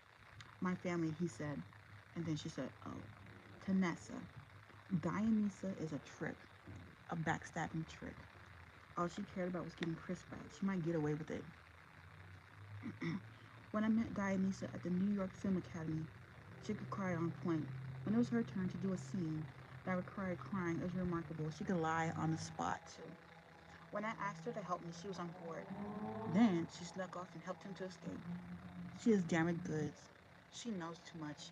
My family, he said. And then she said, oh, Tanessa. Dionysa is a trick. A backstabbing trick. All she cared about was getting Chris back. She might get away with it. When I met Dionysa at the New York Film Academy, she could cry on point. When it was her turn to do a scene that required crying, it was remarkable. She could lie on the spot, too. When I asked her to help me, she was on board. Then she snuck off and helped him to escape. She is damaged goods. She knows too much,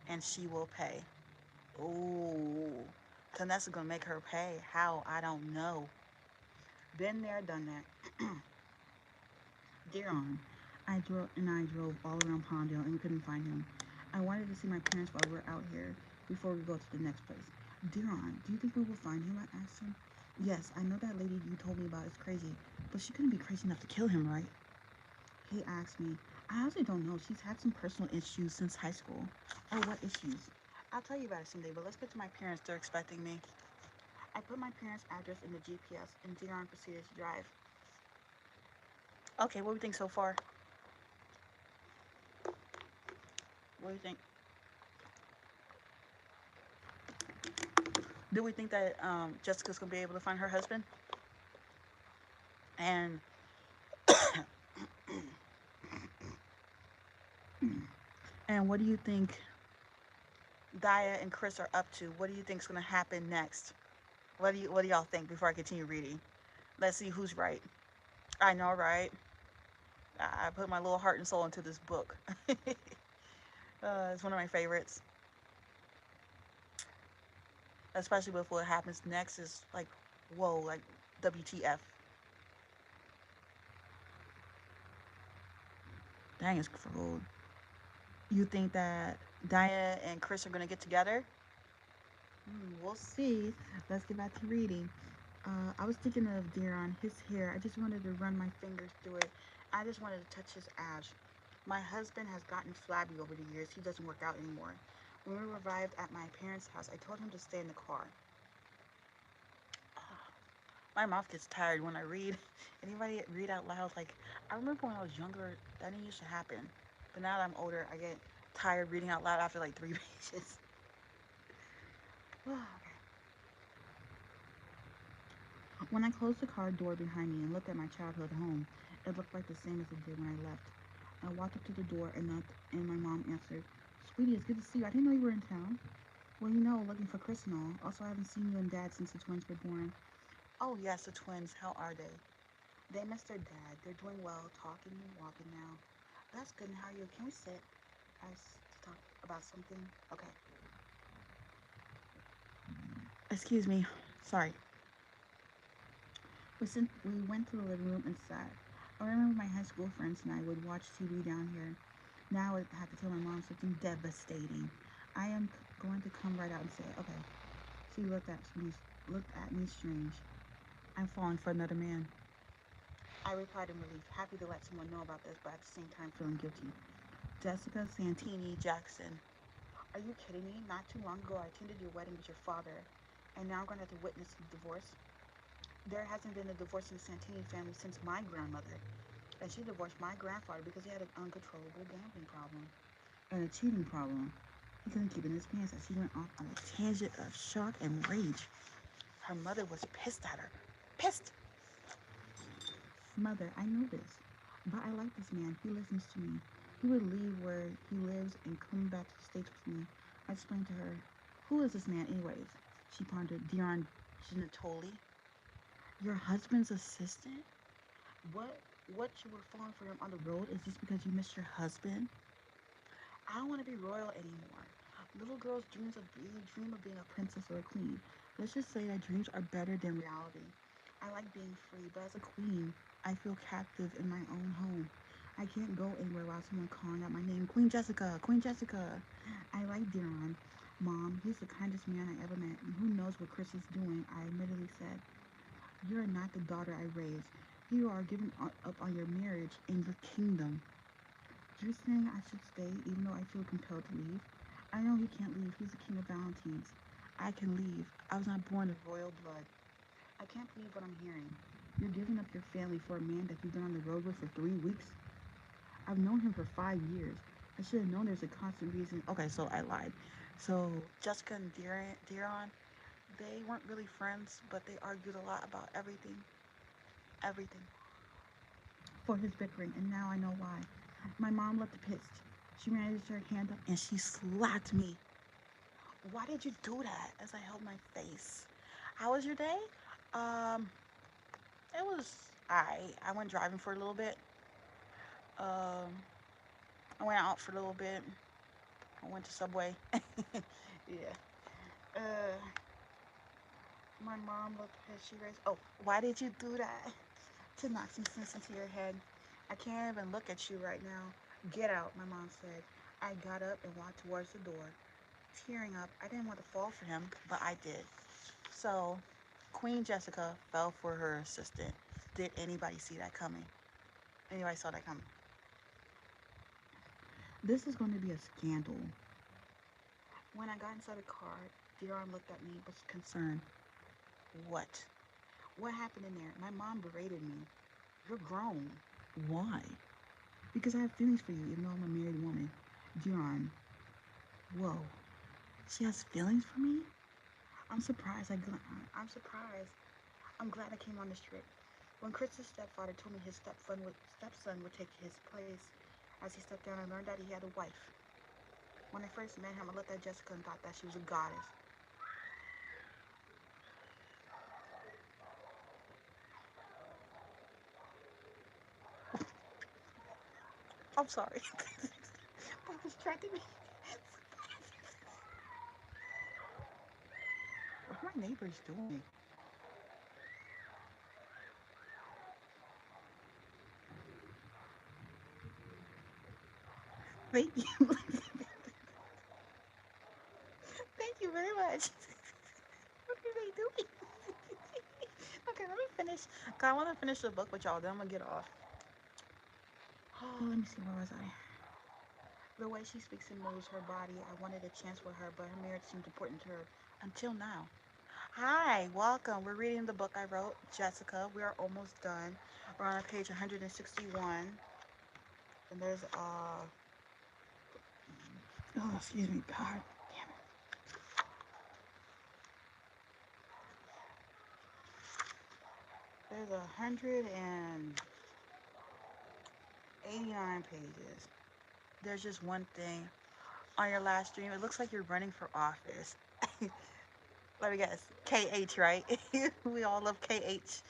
and she will pay. Ooh, Tanessa gonna make her pay. How? I don't know. Been there, done that. Diron, I drove all around Palmdale and we couldn't find him. I wanted to see my parents while we're out here before we go to the next place. Diron, do you think we will find him? I asked him. Yes, I know that lady you told me about is crazy, but she couldn't be crazy enough to kill him, right? He asked me. I honestly don't know. She's had some personal issues since high school. Oh, what issues? I'll tell you about it someday, but let's get to my parents. They're expecting me. I put my parents' address in the GPS and Diron proceeded to drive. Okay, what do you think so far? What do you think? Do we think that Jessica's gonna be able to find her husband? And and what do you think Dia and Chris are up to? What do you think's gonna happen next? What do y'all think before I continue reading? Let's see who's right. I know, right? I put my little heart and soul into this book. It's one of my favorites. Especially with what happens next is like, whoa, like WTF. Dang, it's cold. You think that Dia and Chris are gonna get together? We'll see. Let's get back to reading. I was thinking of Diron, his hair. I just wanted to run my fingers through it. I just wanted to touch his ash. My husband has gotten flabby over the years. He doesn't work out anymore. When we arrived at my parents' house, I told him to stay in the car. My mouth gets tired when I read. Anybody read out loud? Like, I remember when I was younger, that didn't used to happen. But now that I'm older, I get tired reading out loud after like 3 pages. When I closed the car door behind me and looked at my childhood home, it looked like the same as it did when I left. I walked up to the door and knocked, and my mom answered. Sweetie, it's good to see you. I didn't know you were in town. Well, you know, looking for Chris and all. Also, I haven't seen you and Dad since the twins were born. Oh, yes, the twins. How are they? They miss their dad. They're doing well, talking and walking now. That's good. And how are you? Can we sit? I to talk about something? Okay. Excuse me. Sorry. We went to the living room and sat. I remember my high school friends and I would watch TV down here. Now I have to tell my mom something devastating. I am going to come right out and say, okay. She looked at me strange. I'm falling for another man. I replied in relief, happy to let someone know about this, but at the same time feeling guilty. Jessica Santini Jackson. Are you kidding me? Not too long ago, I attended your wedding with your father, and now I'm going to have to witness the divorce. There hasn't been a divorce in the Santini family since my grandmother, and she divorced my grandfather because he had an uncontrollable gambling problem and a cheating problem. He couldn't keep it in his pants as he went off on a tangent of shock and rage. Her mother was pissed at her. Pissed! Mother, I know this, but I like this man. He listens to me. He would leave where he lives and come back to the States with me. I explained to her, who is this man anyways? She pondered, Dion Ginatoli. Your husband's assistant? What what you were falling for him on the road is just because you missed your husband? I don't want to be royal anymore. Little girls dream of being a princess or a queen. Let's just say that dreams are better than reality. I like being free, but as a queen, I feel captive in my own home. I can't go anywhere without someone calling out my name, Queen Jessica, Queen Jessica. I like Dion. Mom, he's the kindest man I ever met. And who knows what Chris is doing, I admittedly said. You are not the daughter I raised. You are giving up on your marriage and your kingdom. You're saying I should stay even though I feel compelled to leave? I know he can't leave. He's the king of Valentines. I can leave. I was not born of royal blood. I can't believe what I'm hearing. You're giving up your family for a man that you've been on the road with for 3 weeks? I've known him for 5 years. I should have known there's a constant reason. Okay, so I lied. So Jessica and Dion, they weren't really friends, but they argued a lot about everything. Everything. For his bickering, and now I know why. My mom looked pissed. She raised her hand up and she slapped me. Why did you do that? As I held my face. How was your day? Um, it was I went driving for a little bit. Um, I went out for a little bit. I went to Subway. Yeah. Uh, my mom looked pissed. She raised. Oh, why did you do that? To knock some sense into your head. I can't even look at you right now. Get out, my mom said. I got up and walked towards the door, tearing up. I didn't want to fall for him, but I did. So, Queen Jessica fell for her assistant. Did anybody see that coming? Anybody saw that coming? This is going to be a scandal. When I got inside the car, Dion looked at me with concern. What? What happened in there? My mom berated me. You're grown. Why? Because I have feelings for you, even though I'm a married woman. Dion. Whoa. She has feelings for me? I'm surprised. I'm surprised. I'm glad I came on this trip. When Chris's stepfather told me his stepson would take his place, as he stepped down, I learned that he had a wife. When I first met him, I looked at Jessica and thought that she was a goddess. I'm sorry. That distracted me. What are my neighbors doing? Thank you. Thank you very much. What are they doing? Okay, let me finish. I want to finish the book with y'all, then I'm going to get off. Oh, let me see, where was I? The way she speaks and moves her body, I wanted a chance with her, but her marriage seemed important to her until now. Hi, welcome. We're reading the book I wrote, Jessica. We are almost done. We're on page 161. And there's oh, excuse me, God damn it. There's 189 pages. There's just one thing on your last stream. It looks like you're running for office. Let me guess. KH, right? We all love KH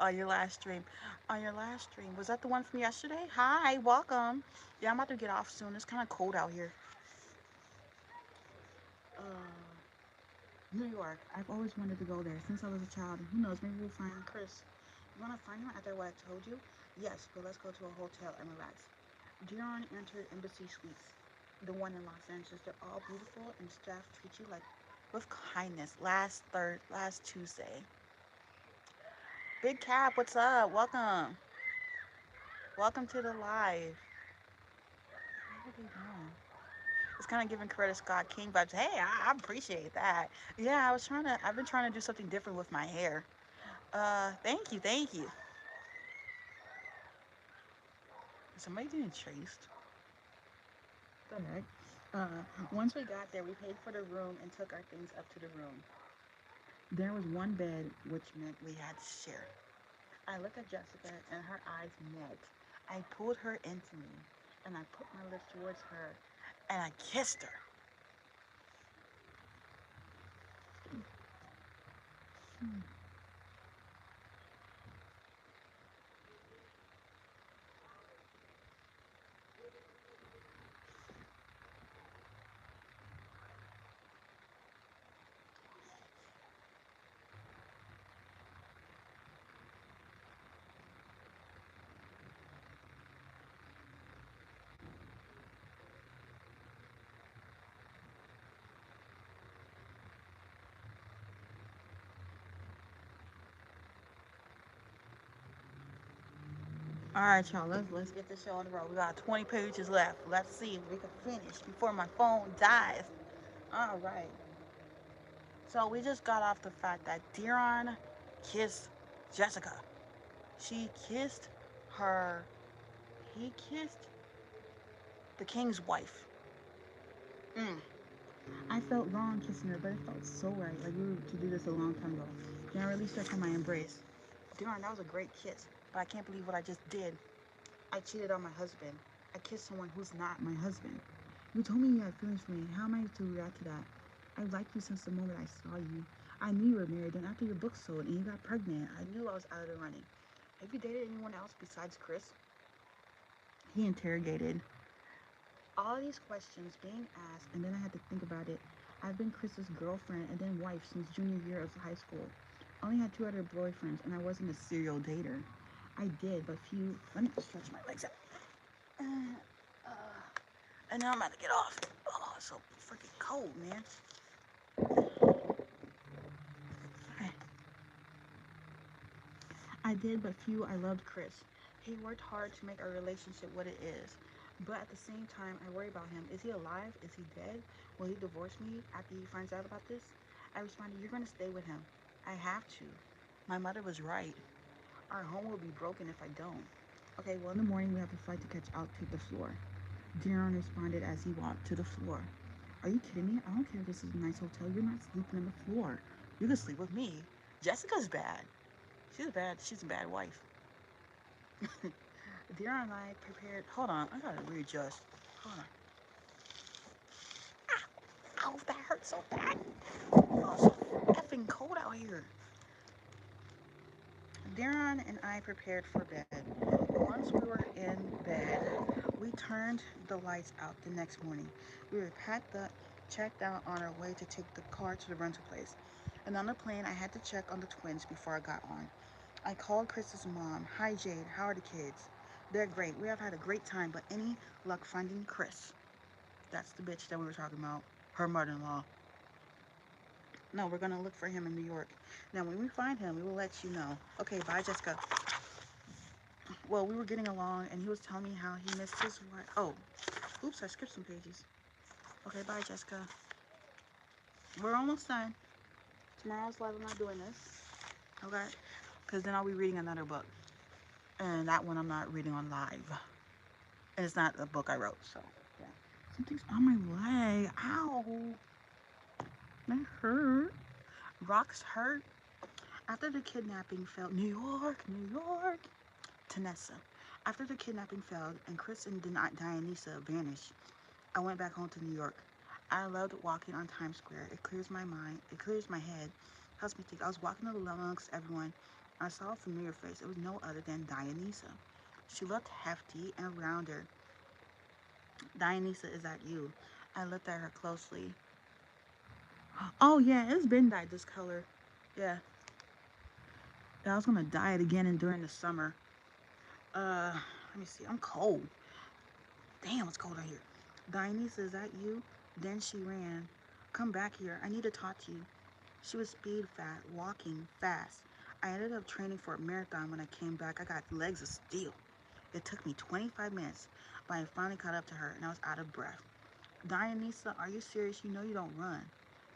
on your last stream. On your last stream. Was that the one from yesterday? Hi, welcome. Yeah, I'm about to get off soon. It's kind of cold out here. Uh, New York. I've always wanted to go there since I was a child. And who knows, maybe we'll find Chris. You want to find him after what I told you? Yes, but let's go to a hotel and relax. Dion entered Embassy Suites, the one in Los Angeles. They're all beautiful and staff treat you like with kindness. Last Tuesday. Big Cap, what's up? Welcome. Welcome to the live. What are they doing? It's kind of giving Coretta Scott King vibes. Hey, I appreciate that. Yeah, I've been trying to do something different with my hair. Thank you, thank you. Is somebody getting chased? The heck? Once we got there, we paid for the room and took our things up to the room. There was one bed, which meant we had to share. I looked at Jessica and her eyes met. I pulled her into me and I put my lips towards her and I kissed her. Hmm. All right, y'all. Let's get this show on the road. We got 20 pages left. Let's see if we can finish before my phone dies. All right. So we just got off the fact that Dion kissed Jessica. She kissed her. He kissed the king's wife. Mm. I felt wrong kissing her, but it felt so right. Like we were to do this a long time ago. Then I released her from my embrace. Dion, that was a great kiss, but I can't believe what I just did. I cheated on my husband. I kissed someone who's not my husband. You told me you had feelings for me. How am I to react to that? I liked you since the moment I saw you. I knew you were married, and after your book sold and you got pregnant, I knew I was out of the running. Have you dated anyone else besides Chris? He interrogated. All these questions being asked, and then I had to think about it. I've been Chris's girlfriend and then wife since junior year of high school. I only had 2 other boyfriends, and I wasn't a serial dater. I did, but few. Let me stretch my legs out. Uh, and now I'm about to get off. Oh, it's so freaking cold, man. I did, but few. I loved Chris. He worked hard to make our relationship what it is. But at the same time, I worry about him. Is he alive? Is he dead? Will he divorce me after he finds out about this? I responded, you're going to stay with him. I have to. My mother was right. Our home will be broken if I don't. Okay, well, in the morning, we have to fight to catch out to the floor. Dion responded as he walked to the floor. Are you kidding me? I don't care if this is a nice hotel. You're not sleeping on the floor. You can sleep with me. Jessica's bad. She's a bad wife. Dion and I prepared. Hold on, I gotta readjust. Hold on. Ow, that hurts so bad. Oh, it's so effing cold out here. Darren and I prepared for bed. Once we were in bed, we turned the lights out the next morning. We were checked out on our way to take the car to the rental place. And on the plane, I had to check on the twins before I got on. I called Chris's mom. Hi, Jade. How are the kids? They're great. We have had a great time, but any luck finding Chris? That's the bitch that we were talking about. Her mother-in-law. No, we're gonna look for him in New York. Now, when we find him, we will let you know. Okay, bye, Jessica. Well, we were getting along, and he was telling me how he missed his wife. Oh, oops, I skipped some pages. Okay, bye, Jessica. We're almost done. Tomorrow's live, I'm not doing this. Okay? Because then I'll be reading another book. And that one I'm not reading on live. And it's not a book I wrote, so, yeah. Something's on my leg. Ow. That hurt. Rocks hurt. After the kidnapping failed, New York, New York. Tanessa. After the kidnapping failed and Chris and Dionysa vanished, I went back home to New York. I loved walking on Times Square. It clears my mind. It clears my head. Helps me think. I was walking amongst everyone. I saw a familiar face. It was no other than Dionysa. She looked hefty and rounder. Dionysa, is that you? I looked at her closely. Oh yeah, it's been dyed this color. Yeah. Yeah, I was gonna dye it again and during the summer. Let me see. I'm cold. Damn, it's cold out here. Dionysa, is that you? Then she ran. Come back here. I need to talk to you. She was speed fat, walking fast. I ended up training for a marathon when I came back. I got legs of steel. It took me 25 minutes, but I finally caught up to her and I was out of breath. Dionysa, are you serious? You know you don't run.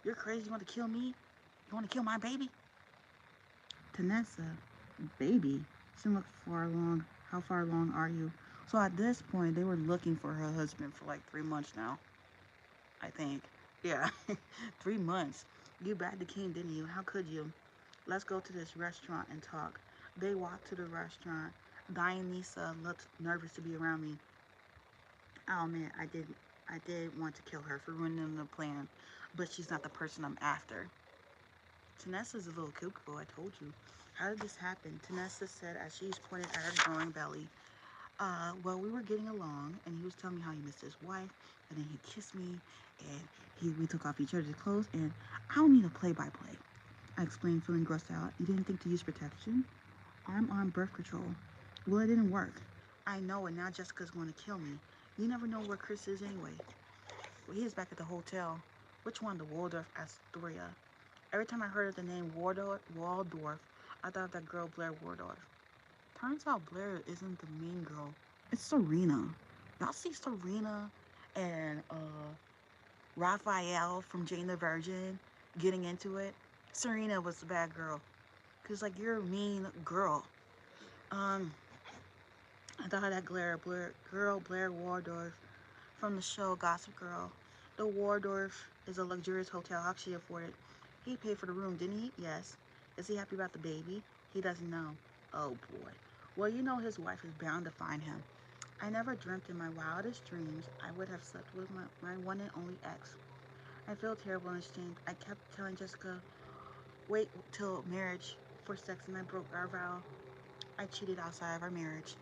You're crazy. You want to kill me? You want to kill my baby? Tanessa, baby. She looked far along. How far along are you? So at this point, they were looking for her husband for like 3 months now, I think. Yeah, 3 months. You bagged the king, didn't you? How could you? Let's go to this restaurant and talk. They walked to the restaurant. Dionysa looked nervous to be around me. Oh man, I did want to kill her for ruining the plan, but she's not the person I'm after. Tanessa's a little cuckoo, I told you. How did this happen? Tanessa said as she's pointed at her growing belly. Well, we were getting along, and he was telling me how he missed his wife, and then he kissed me, and we took off each other's clothes, and I don't need a play-by-play. I explained, feeling grossed out. You didn't think to use protection? I'm on birth control. Well, it didn't work. I know, and now Jessica's going to kill me. You never know where Chris is anyway. Well, he is back at the hotel. Which one? The Waldorf Astoria. Every time I heard of the name Waldorf, I thought of that girl Blair Waldorf. Turns out Blair isn't the mean girl. It's Serena. Y'all see Serena and Raphael from Jane the Virgin getting into it? Serena was the bad girl. Cause like you're a mean girl. Um, I thought of that Blair Waldorf from the show Gossip Girl. The Waldorf is a luxurious hotel. How could she afford it? He paid for the room, didn't he? Yes. Is he happy about the baby? He doesn't know. Oh boy. Well, you know his wife is bound to find him. I never dreamt in my wildest dreams I would have slept with my one and only ex. I feel terrible and ashamed. I kept telling Jessica, wait till marriage for sex, and I broke our vow. I cheated outside of our marriage.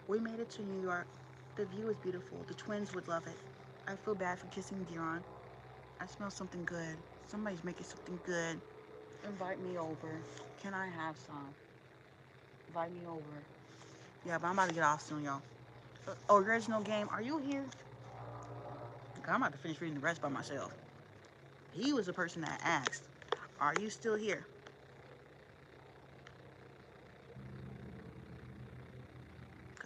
We made it to New York. The view is beautiful. The twins would love it. I feel bad for kissing Dion. I smell something good. Somebody's making something good. Invite me over. Can I have some? Invite me over. Yeah, but I'm about to get off soon, y'all. Original game, are you here? I'm about to finish reading the rest by myself. He was the person that asked, are you still here?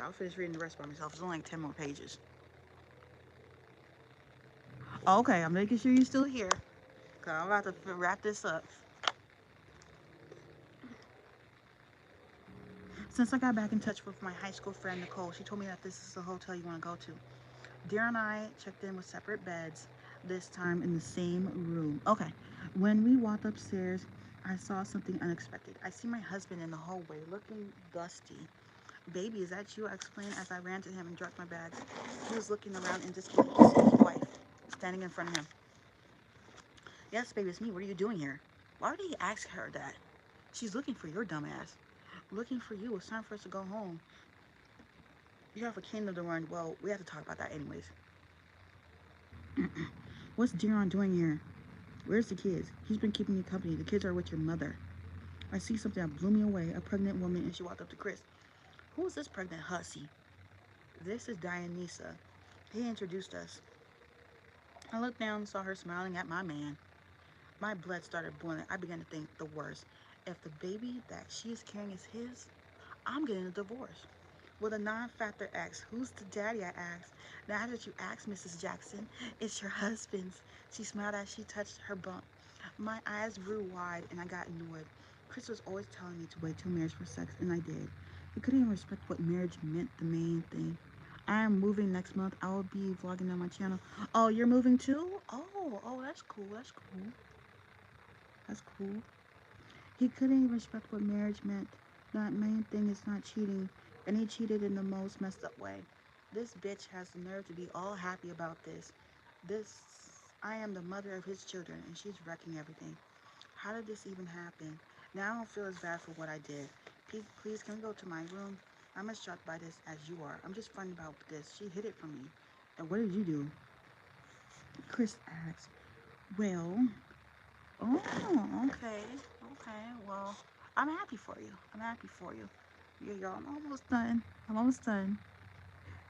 I'll finish reading the rest by myself. It's only like 10 more pages. Okay, I'm making sure you're still here. Cause I'm about to wrap this up. Since I got back in touch with my high school friend Nicole, she told me that this is the hotel you want to go to. Dear and I checked in with separate beds, this time in the same room. Okay, when we walked upstairs, I saw something unexpected. I see my husband in the hallway looking dusty. Baby, is that you? I explained as I ran to him and dropped my bags. He was looking around in disbelief to see his wife standing in front of him. Yes, baby, it's me. What are you doing here? Why would he ask her that? She's looking for your dumbass. Looking for you. It's time for us to go home. You have a kingdom to run. Well, we have to talk about that anyways. What's Dion doing here? Where's the kids? He's been keeping me company. The kids are with your mother. I see something that blew me away. A pregnant woman, and she walked up to Chris. Who is this pregnant hussy? This is Dionysa. He introduced us. I looked down and saw her smiling at my man. My blood started boiling. I began to think the worst. If the baby that she is carrying is his, I'm getting a divorce. With a non-factor asked, who's the daddy? I asked. Now that you asked, Mrs. Jackson, it's your husband's. She smiled as she touched her bump. My eyes grew wide and I got annoyed. Chris was always telling me to wait till marriage for sex, and I did. He couldn't even respect what marriage meant, the main thing. I am moving next month. I will be vlogging on my channel. Oh, you're moving too? Oh, that's cool. That's cool. That's cool. He couldn't even respect what marriage meant. That main thing is not cheating, and he cheated in the most messed up way. This bitch has the nerve to be all happy about this. This, I am the mother of his children, and she's wrecking everything. How did this even happen? Now I don't feel as bad for what I did. Please, can we go to my room? I'm as shocked by this as you are. I'm just funny about this. She hid it from me. And what did you do? Chris asked. Well, Oh, okay. Okay. Well, I'm happy for you. I'm happy for you. Yeah, y'all, I'm almost done. I'm almost done.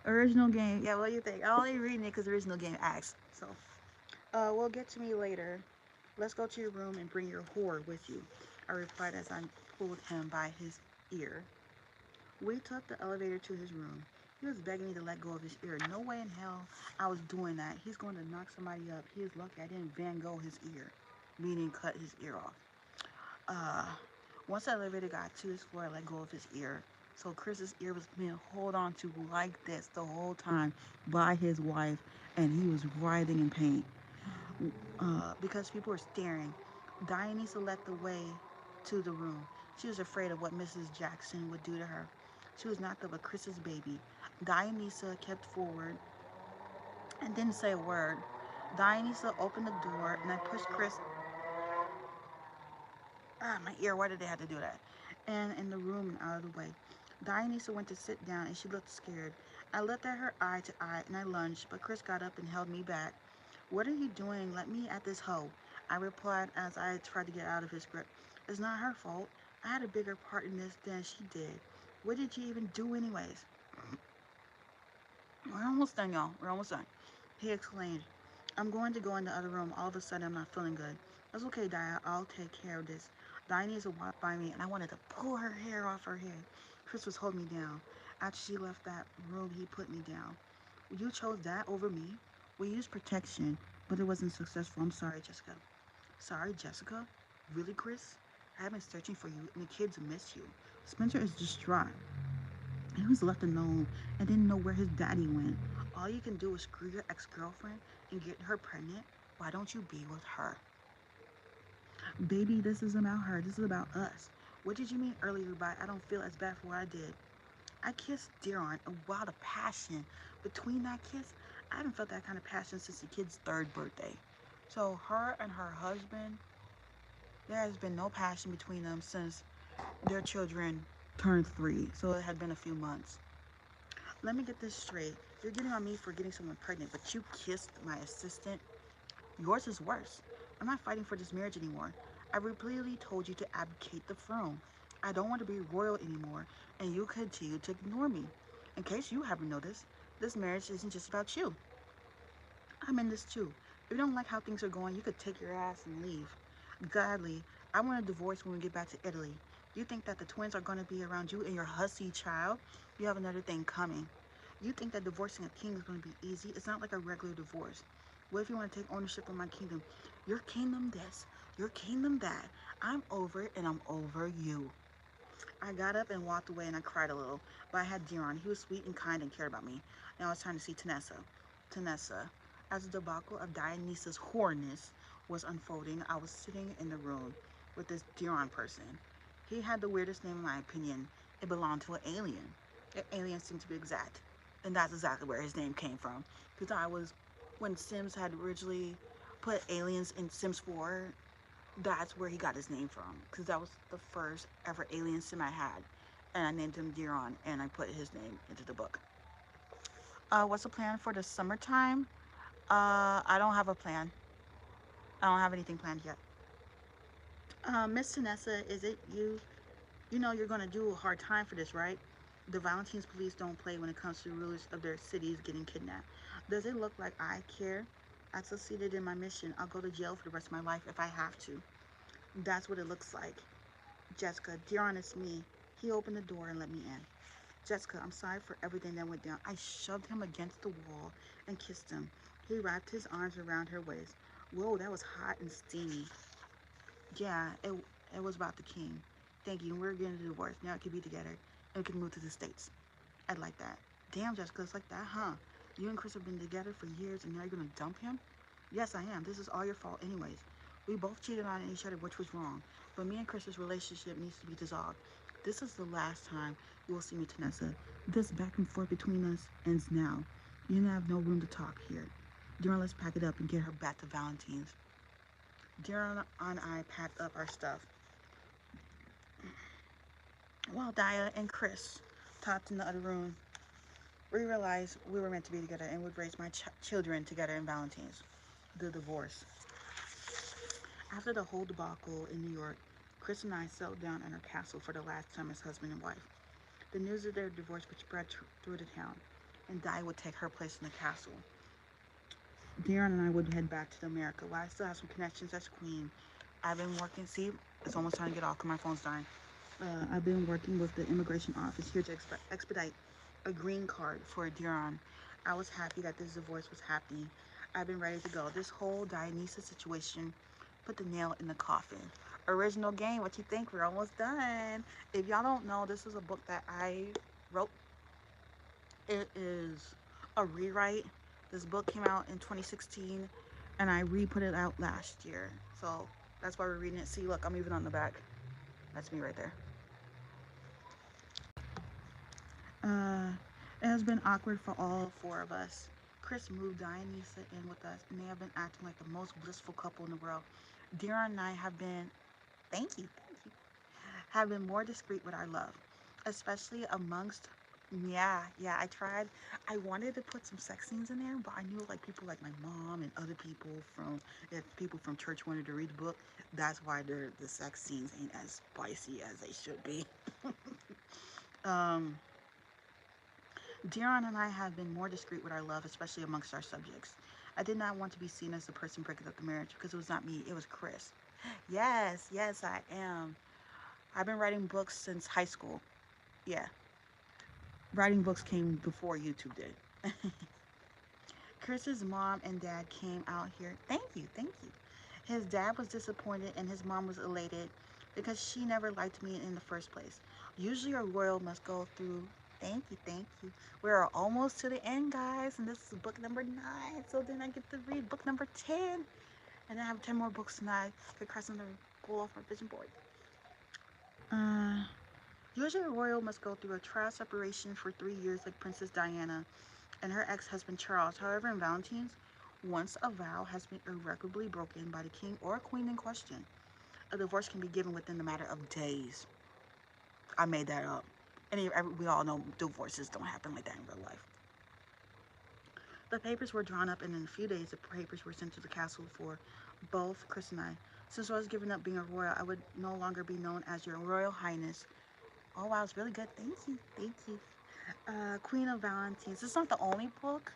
Original game. Yeah, what do you think? I only reading it because original game asks. So, we'll get to me later. Let's go to your room and bring your whore with you. I replied as I pulled him by his ear. We took the elevator to his room. He was begging me to let go of his ear. No way in hell I was doing that. He's going to knock somebody up. He is lucky I didn't Van Gogh his ear, meaning cut his ear off. Uh, Once the elevator got to his floor, I let go of his ear. So Chris's ear was being held on to like this the whole time by his wife, and he was writhing in pain. Because people were staring, Dionysa led the way to the room. She was afraid of what Mrs. Jackson would do to her. She was knocked up with Chris's baby. Dionysa kept forward and didn't say a word. Dionysa opened the door and I pushed Chris. My ear, why did they have to do that? And in the room and out of the way. Dionysa went to sit down and she looked scared. I looked at her eye to eye and I lunged, but Chris got up and held me back. What are you doing? Let me at this hoe. I replied as I tried to get out of his grip. It's not her fault. I had a bigger part in this than she did. What did you even do anyways? We're almost done, y'all. We're almost done. He exclaimed. I'm going to go in the other room. All of a sudden, I'm not feeling good. That's okay, Dia. I'll take care of this. Dionysa walked by me, and I wanted to pull her hair off her head. Chris was holding me down. After she left that room, he put me down. You chose that over me. We used protection, but it wasn't successful. I'm sorry, Jessica. Sorry, Jessica? Really, Chris? I've been searching for you, and the kids miss you. Spencer is distraught. He was left alone and didn't know where his daddy went. All you can do is screw your ex-girlfriend and get her pregnant. Why don't you be with her? Baby, this is about her. This is about us. What did you mean earlier by I don't feel as bad for what I did? I kissed Dion, a wild of passion. Between that kiss, I haven't felt that kind of passion since the kid's third birthday. So her and her husband, there has been no passion between them since their children turned 3. So it had been a few months. Let me get this straight. You're getting on me for getting someone pregnant, but you kissed my assistant. Yours is worse. I'm not fighting for this marriage anymore. I repeatedly told you to abdicate the throne. I don't want to be royal anymore, and you continue to ignore me. In case you haven't noticed, this marriage isn't just about you. I'm in this too. If you don't like how things are going, you could take your ass and leave. Gladly, I want a divorce when we get back to Italy. You think that the twins are going to be around you and your hussy child? You have another thing coming. You think that divorcing a king is going to be easy? It's not like a regular divorce. What if you want to take ownership of my kingdom? Your kingdom this, your kingdom that. I'm over it and I'm over you. I got up and walked away and I cried a little, but I had Dion. He was sweet and kind and cared about me. Now it's time to see Tanessa. Tanessa. As the debacle of Dionysus' whoreness was unfolding, I was sitting in the room with this Dion person. He had the weirdest name in my opinion. It belonged to an alien. An alien seemed to be exact. And that's exactly where his name came from. Because when Sims had originally put aliens in Sims 4, that's where he got his name from. Because that was the first ever alien sim I had. And I named him Diron, and I put his name into the book. What's the plan for the summertime? I don't have a plan. I don't have anything planned yet. Miss Tanessa, is it you? You know you're gonna do a hard time for this, right? The Valentines police don't play when it comes to rulers of their cities getting kidnapped. Does it look like I care? I succeeded in my mission. I'll go to jail for the rest of my life if I have to. That's what it looks like. Jessica, dear honest me. He opened the door and let me in. Jessica, I'm sorry for everything that went down. I shoved him against the wall and kissed him. He wrapped his arms around her waist. Whoa, that was hot and steamy. Yeah, it was about the king. Thank you. We're getting a divorce. Now it can be together and we can move to the States. I'd like that. Damn, Jessica, it's like that, huh? You and Chris have been together for years and now you're gonna dump him? Yes, I am. This is all your fault anyways. We both cheated on each other, which was wrong. But me and Chris's relationship needs to be dissolved. This is the last time you will see me, Tanessa. This back and forth between us ends now. You have no room to talk here. Darren, let's pack it up and get her back to Valentine's. Darren and I packed up our stuff. While Dia and Chris talked in the other room, we realized we were meant to be together and would raise my children together in Valentine's. The divorce. After the whole debacle in New York, Chris and I settled down in our castle for the last time as husband and wife. The news of their divorce would spread through the town, and Di would take her place in the castle. Darren and I would head back to America. While I still have some connections as queen, I've been working. See, it's almost time to get off because my phone's dying. I've been working with the immigration office here to expedite a green card for Darren. I was happy that this divorce was happening. I've been ready to go. This whole Dionysa situation put the nail in the coffin. Original game, what you think? We're almost done. If y'all don't know, this is a book that I wrote. It is a rewrite. This book came out in 2016 and I re-put it out last year. So that's why we're reading it. See, look, I'm even on the back. That's me right there. It has been awkward for all four of us. Chris moved Dionysa in with us, and they have been acting like the most blissful couple in the world. Darren and I have been, thank you, have been more discreet with our love, especially amongst, yeah, I tried. I wanted to put some sex scenes in there, but I knew like people like my mom and other people from, if people from church wanted to read the book, that's why the sex scenes ain't as spicy as they should be. um, Darren and I have been more discreet with our love, especially amongst our subjects. I did not want to be seen as the person breaking up the marriage because it was not me, it was Chris. Yes, I am. I've been writing books since high school. Yeah, writing books came before YouTube did. Chris's mom and dad came out here. Thank you. His dad was disappointed and his mom was elated because she never liked me in the first place. Usually a royal must go through. Thank you. We're almost to the end, guys, and this is book number 9. So then I get to read book number 10, and I have 10 more books tonight. Get crossing the goal off my vision board. Usually a royal must go through a trial separation for 3 years, like Princess Diana and her ex-husband Charles. However, in Valentine's, once a vow has been irrevocably broken by the king or queen in question, a divorce can be given within the matter of days. I made that up. And we all know divorces don't happen like that in real life. The papers were drawn up, and in a few days, the papers were sent to the castle for both Chris and I. Since I was giving up being a royal, I would no longer be known as your Royal Highness. Oh, wow, it's really good. Thank you. Queen of Valentines. It's not the only book.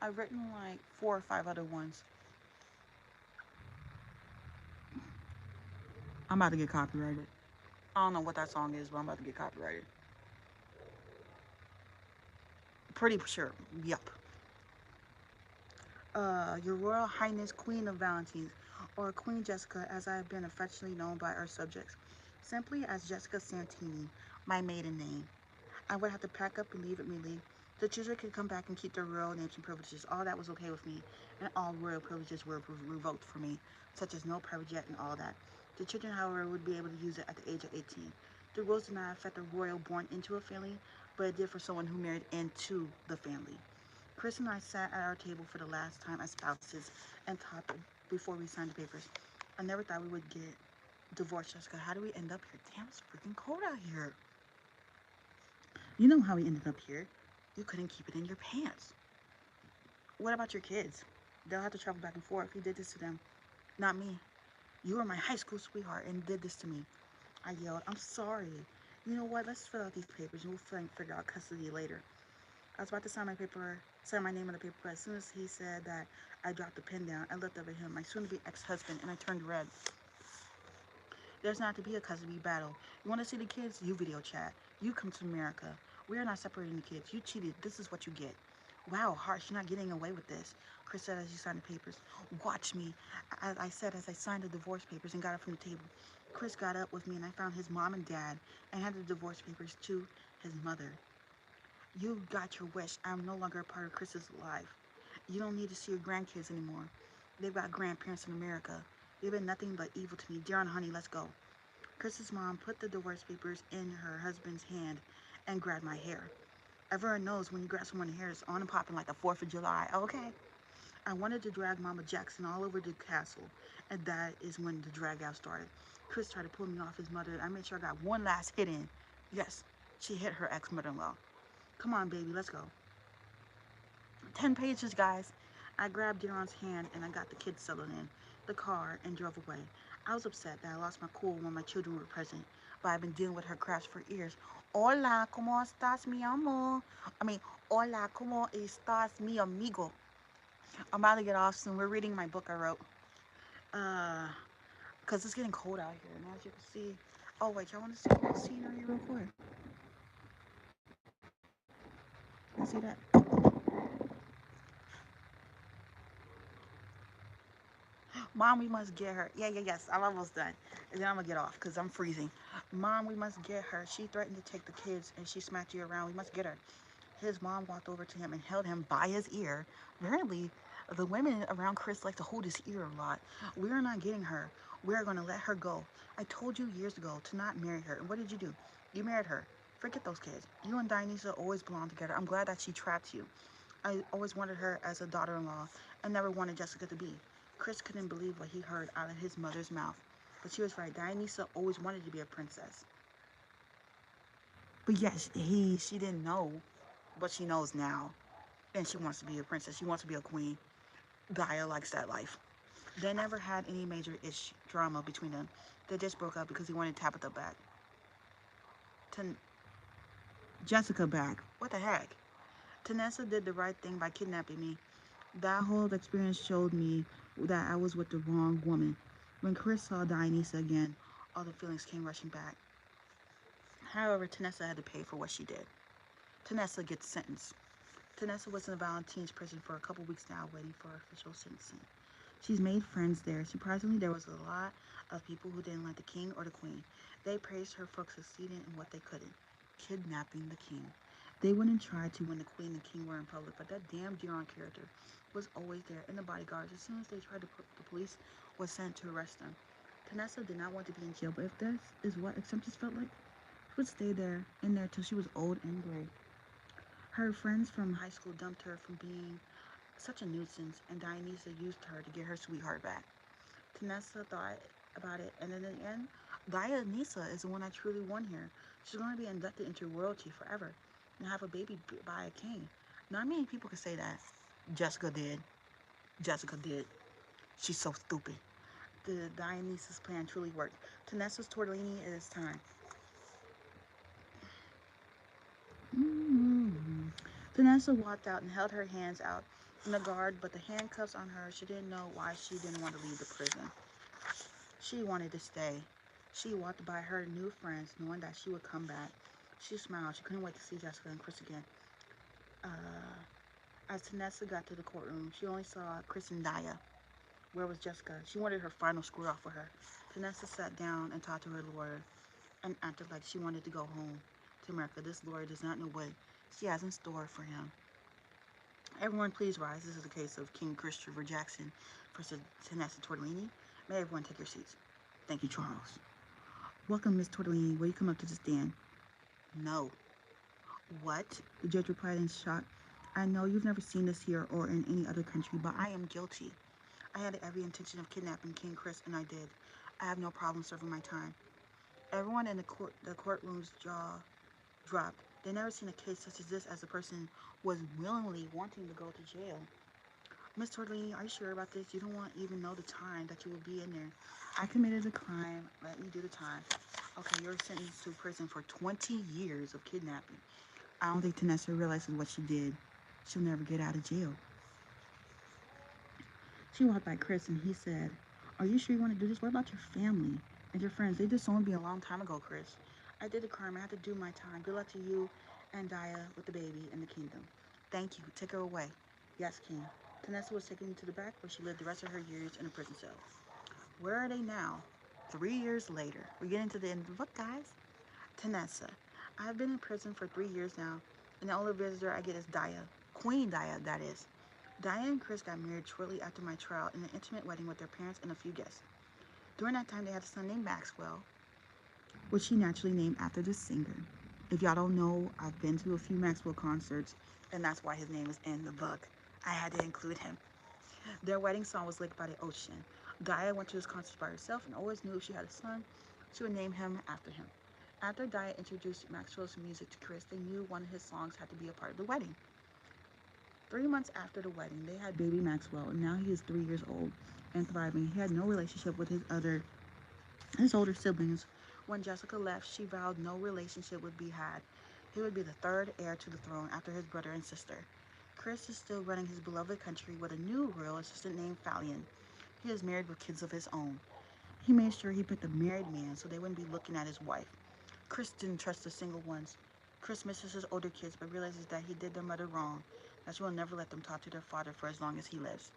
I've written like 4 or 5 other ones. I'm about to get copyrighted. I don't know what that song is, but I'm about to get copyrighted. Pretty sure. Yup. Your Royal Highness Queen of Valentines, or Queen Jessica, as I have been affectionately known by our subjects. Simply as Jessica Santini, my maiden name. I would have to pack up and leave immediately. The children could come back and keep their royal names and privileges. All that was okay with me, and all royal privileges were revoked for me, such as no private jet and all that. The children, however, would be able to use it at the age of 18. The rules did not affect a royal born into a family, but it did for someone who married into the family. Chris and I sat at our table for the last time as spouses and talked before we signed the papers. I never thought we would get divorced, Jessica. How do we end up here? Damn, it's freaking cold out here. You know how we ended up here. You couldn't keep it in your pants. What about your kids? They'll have to travel back and forth. You did this to them, not me. You were my high school sweetheart and did this to me. I yelled, I'm sorry. You know what? Let's fill out these papers and we'll figure out custody later. I was about to sign my name on the paper, but as soon as he said that, I dropped the pen down. I looked up at him, my soon-to-be ex-husband, and I turned red. There's not to be a custody battle. You want to see the kids? You video chat. You come to America. We are not separating the kids. You cheated. This is what you get. Wow, harsh. You're not getting away with this. Chris said as he signed the papers. Watch me. I said as I signed the divorce papers and got up from the table. Chris got up with me and I found his mom and dad and handed the divorce papers to his mother. You got your wish. I'm no longer a part of Chris's life. You don't need to see your grandkids anymore. They've got grandparents in America. They've been nothing but evil to me. Darren, honey, let's go. Chris's mom put the divorce papers in her husband's hand and grabbed my hair. Everyone knows when you grab someone's hair, it's on and popping like the 4th of July. Okay. I wanted to drag Mama Jackson all over the castle, and that is when the drag out started. Chris tried to pull me off his mother. I made sure I got one last hit in. Yes, she hit her ex-mother-in-law. Come on, baby, let's go. 10 pages, guys. I grabbed Darren's hand and I got the kids settled in the car and drove away. I was upset that I lost my cool when my children were present, but I've been dealing with her crafts for years. Hola, ¿cómo estás, mi amor? I mean, hola, ¿cómo estás, mi amigo? I'm about to get off soon. We're reading my book I wrote. Because it's getting cold out here, and as you can see, oh, wait, y'all want to see the scenery real quick? You see that? Mom, we must get her. Yes, I'm almost done. And then I'm going to get off because I'm freezing. Mom, we must get her. She threatened to take the kids and she smacked you around. We must get her. His mom walked over to him and held him by his ear. Apparently, the women around Chris like to hold his ear a lot. We're not getting her. We're going to let her go. I told you years ago to not marry her. And what did you do? You married her. Forget those kids. You and Dionysia always belonged together. I'm glad that she trapped you. I always wanted her as a daughter-in-law and never wanted Jessica to be. Chris couldn't believe what he heard out of his mother's mouth. But she was right. Dionysia always wanted to be a princess. But yes, she didn't know, but she knows now. And she wants to be a princess. She wants to be a queen. Gaia likes that life. They never had any major drama between them. They just broke up because he wanted Tabitha back. Jessica back. What the heck? Tanessa did the right thing by kidnapping me. That whole experience showed me that I was with the wrong woman. When Chris saw Dionysia again, all the feelings came rushing back. However, Tanessa had to pay for what she did. Tanessa gets sentenced. Tanessa was in Valentine's prison for a couple weeks now, waiting for official sentencing. She's made friends there. Surprisingly, there was a lot of people who didn't like the king or the queen. They praised her for succeeding in what they couldn't, kidnapping the king. They wouldn't try to when the queen and king were in public, but that damn Dion character was always there, and the bodyguards, as soon as they tried to put the police, was sent to arrest them. Tanessa did not want to be in jail, but if this is what acceptance felt like, she would stay there, in there till she was old and gray. Her friends from high school dumped her from being such a nuisance, and Dionysia used her to get her sweetheart back. Tanessa thought about it, and in the end, Dionysia is the one I truly won here. She's going to be inducted into royalty forever and have a baby by a king. Not many people can say that. Jessica did. Jessica did. She's so stupid. The Dionysia's plan truly worked. Tanessa's tortellini, it is time. Tanessa walked out and held her hands out from the guard, but the handcuffs on her, she didn't know why she didn't want to leave the prison. She wanted to stay. She walked by her new friends, knowing that she would come back. She smiled. She couldn't wait to see Jessica and Chris again. As Tanessa got to the courtroom, she only saw Chris and Daya. Where was Jessica? She wanted her final square off with her. Tanessa sat down and talked to her lawyer and acted like she wanted to go home to America. This lawyer does not know what she has in store for him. Everyone, please rise. This is the case of King Christopher Jackson versus Tanessa Tortellini. May everyone take your seats. Thank you, Charles. Welcome, Miss Tortellini. Will you come up to the stand? No. What? The judge replied in shock. I know you've never seen this here or in any other country, but I am guilty. I had every intention of kidnapping King Chris, and I did. I have no problem serving my time. Everyone in the courtroom's jaw dropped. They never seen a case such as this, as the person was willingly wanting to go to jail. Miss Tortellini, are you sure about this? You don't want to even know the time that you will be in there. I committed a crime. Let me do the time. Okay, you're sentenced to prison for 20 years of kidnapping. I don't think Tanessa realizes what she did. She'll never get out of jail. She walked by Chris and he said, are you sure you want to do this? What about your family and your friends? They disowned me a long time ago, Chris. I did the crime. I had to do my time. Good luck to you and Daya with the baby and the kingdom. Thank you. Take her away. Yes, King. Tanessa was taken to the back where she lived the rest of her years in a prison cell. Where are they now? 3 years later. We're getting to the end of the book, guys. Tanessa. I've been in prison for 3 years now, and the only visitor I get is Daya. Queen Daya, that is. Daya and Chris got married shortly after my trial in an intimate wedding with their parents and a few guests. During that time, they had a son named Maxwell, which she naturally named after the singer. If y'all don't know, I've been to a few Maxwell concerts, and that's why his name is in the book. I had to include him. Their wedding song was Lake by the Ocean. Daya went to his concerts by herself and always knew if she had a son, she would name him after him. After Daya introduced Maxwell's music to Chris, they knew one of his songs had to be a part of the wedding. 3 months after the wedding, they had baby Maxwell, and now he is 3 years old and thriving. He had no relationship with his other his older siblings. When Jessica left, she vowed no relationship would be had. He would be the third heir to the throne after his brother and sister. Chris is still running his beloved country with a new royal assistant named Falion. He is married with kids of his own. He made sure he picked a married man so they wouldn't be looking at his wife. Chris didn't trust the single ones. Chris misses his older kids but realizes that he did their mother wrong, that she will never let them talk to their father for as long as he lives.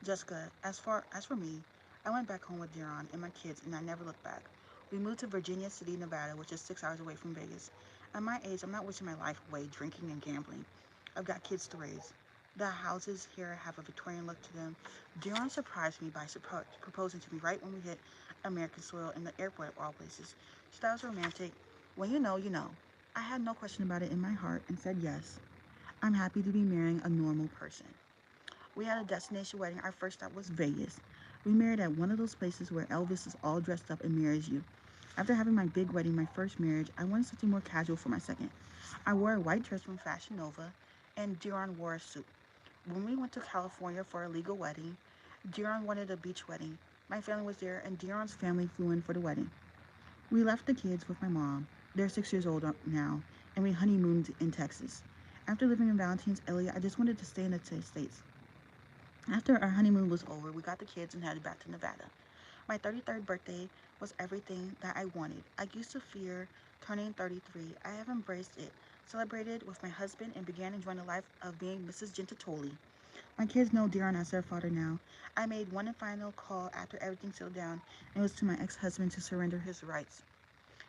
Jessica, as for me, I went back home with Deron and my kids and I never looked back. We moved to Virginia City, Nevada, which is 6 hours away from Vegas. At my age, I'm not wasting my life away drinking and gambling. I've got kids to raise. The houses here have a Victorian look to them. Deron surprised me by proposing to me right when we hit American soil in the airport of all places. She thought it was romantic. When you know, you know. I had no question about it in my heart and said yes. I'm happy to be marrying a normal person. We had a destination wedding. Our first stop was Vegas. We married at one of those places where Elvis is all dressed up and marries you. After having my big wedding, my first marriage, I wanted something more casual for my second. I wore a white dress from Fashion Nova, and Deron wore a suit. When we went to California for a legal wedding, Deron wanted a beach wedding. My family was there, and Deron's family flew in for the wedding. We left the kids with my mom. They're 6 years old now, and we honeymooned in Texas. After living in Valentine's, Elliott, I just wanted to stay in the States. After our honeymoon was over, we got the kids and headed back to Nevada. My 33rd birthday was everything that I wanted. I used to fear turning 33. I have embraced it, celebrated with my husband, and began enjoying the life of being Mrs. Gentatoli. My kids know Deron as their father now. I made one and final call after everything settled down, and it was to my ex-husband to surrender his rights.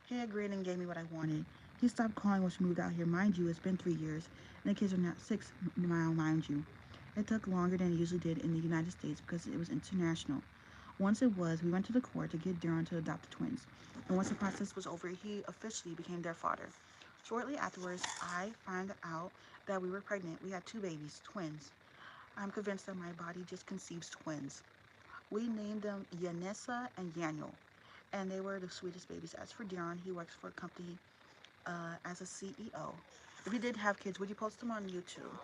He agreed and gave me what I wanted. He stopped calling when she moved out here. Mind you, it's been 3 years, and the kids are now 6 miles, mind you. It took longer than it usually did in the United States because it was international. Once it was, we went to the court to get Deron to adopt the twins. And once the process was over, he officially became their father. Shortly afterwards, I found out that we were pregnant. We had two babies, twins. I'm convinced that my body just conceives twins. We named them Yanessa and Yaniel, and they were the sweetest babies. As for Deron, he works for a company as a CEO. If you did have kids, would you post them on YouTube?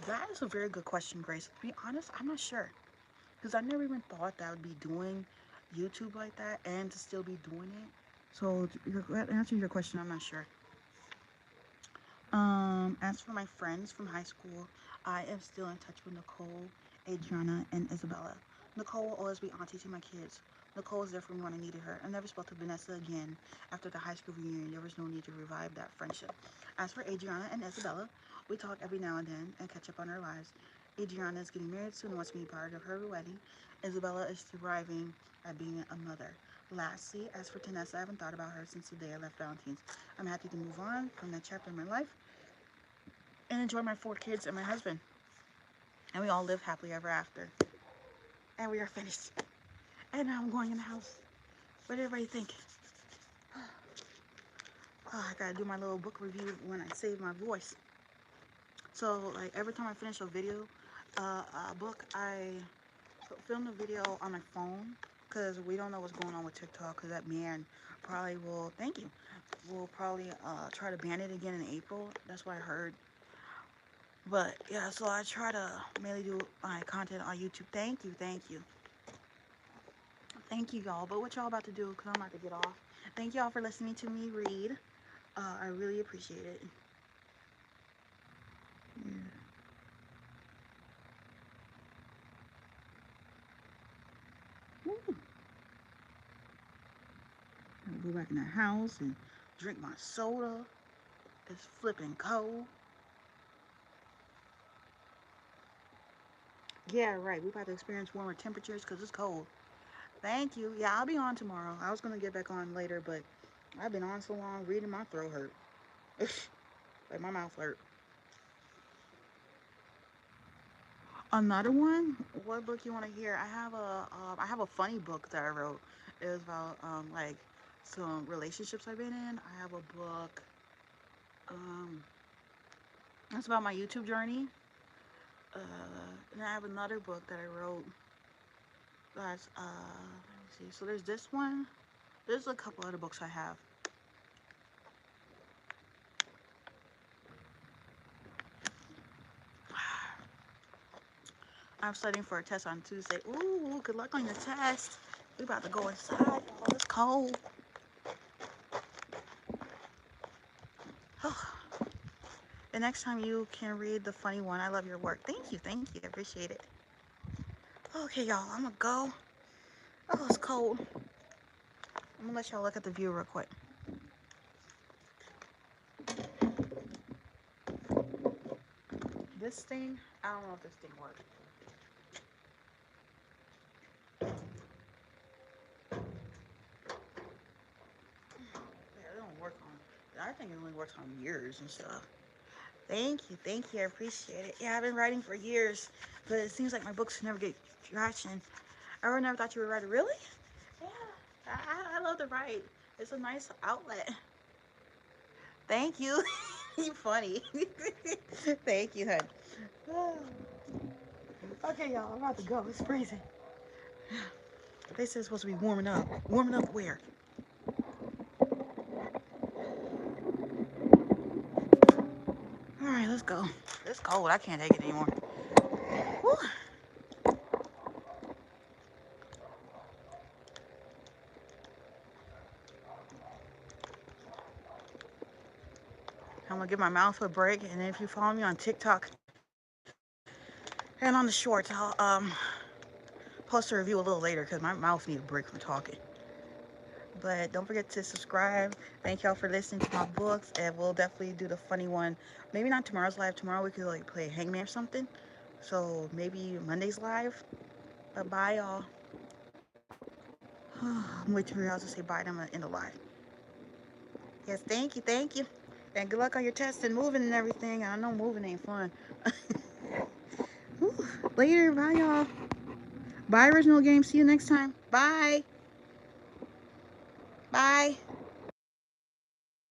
That is a very good question, Grace. To be honest, I'm not sure. Because I never even thought that I would be doing YouTube like that and to still be doing it. So, answer your question, I'm not sure. As for my friends from high school, I am still in touch with Nicole, Adriana, and Isabella. Nicole will always be auntie to my kids. Nicole was there for me when I needed her. I never spoke to Vanessa again after the high school reunion. There was no need to revive that friendship. As for Adriana and Isabella, we talk every now and then and catch up on our lives. Adriana is getting married soon and wants me part of her wedding. Isabella is thriving at being a mother. Lastly, as for Tanessa, I haven't thought about her since the day I left Valentine's. I'm happy to move on from that chapter in my life and enjoy my 4 kids and my husband. And we all live happily ever after. And we are finished. And now I'm going in the house. What did everybody think? Oh, I gotta do my little book review when I save my voice. So, like, every time I finish a video, a book, I film the video on my phone. Because we don't know what's going on with TikTok. Because that man probably will, thank you, will probably try to ban it again in April. That's what I heard. But yeah, so I try to mainly do my content on YouTube. Thank you, thank you. Thank you, y'all. But what y'all about to do, because I'm about to get off. Thank y'all for listening to me read. I really appreciate it. Yeah. Woo. I'll go back in the house and drink my soda. It's flipping cold. Yeah, right. We're about to experience warmer temperatures because it's cold. Thank you. Yeah, I'll be on tomorrow. I was going to get back on later, but I've been on so long reading, my throat hurt. Like my mouth hurt. Another one? What book you want to hear? I have a funny book that I wrote. It was about like some relationships I've been in. I have a book um that's about my YouTube journey. And I have another book that I wrote that's let me see. So there's this one. There's a couple other books I have. I'm studying for a test on Tuesday. Ooh, good luck on your test. We about to go inside, y'all. It's cold. Oh. The next time you can read the funny one. I love your work. Thank you. Thank you. I appreciate it. Okay, y'all. I'm going to go. Oh, it's cold. I'm going to let y'all look at the view real quick. This thing, I don't know if this thing works. Yeah, it don't work on. I think it only works on mirrors and stuff. Thank you, I appreciate it. Yeah, I've been writing for years, but it seems like my books never get traction. I never thought you were a writer. Really? Yeah, I love to write. It's a nice outlet. Thank you. You funny. Thank you, hun. Okay, y'all, I'm about to go. It's freezing. They said it's supposed to be warming up. Warming up where? All right, let's go. It's cold. I can't take it anymore. Whew. I'm gonna give my mouth a break, and if you follow me on TikTok and on the shorts, I'll post a review a little later because my mouth needs a break from talking. But don't forget to subscribe. Thank y'all for listening to my books, and we'll definitely do the funny one. Maybe not tomorrow's live. Tomorrow we could like play Hangman or something. So maybe Monday's live. But bye, y'all. I'm waiting for y'all to say bye. I'm gonna end the live. Yes, thank you. And good luck on your test and moving and everything. I know moving ain't fun. Later, bye y'all. Bye, Original Game. See you next time. Bye. Bye.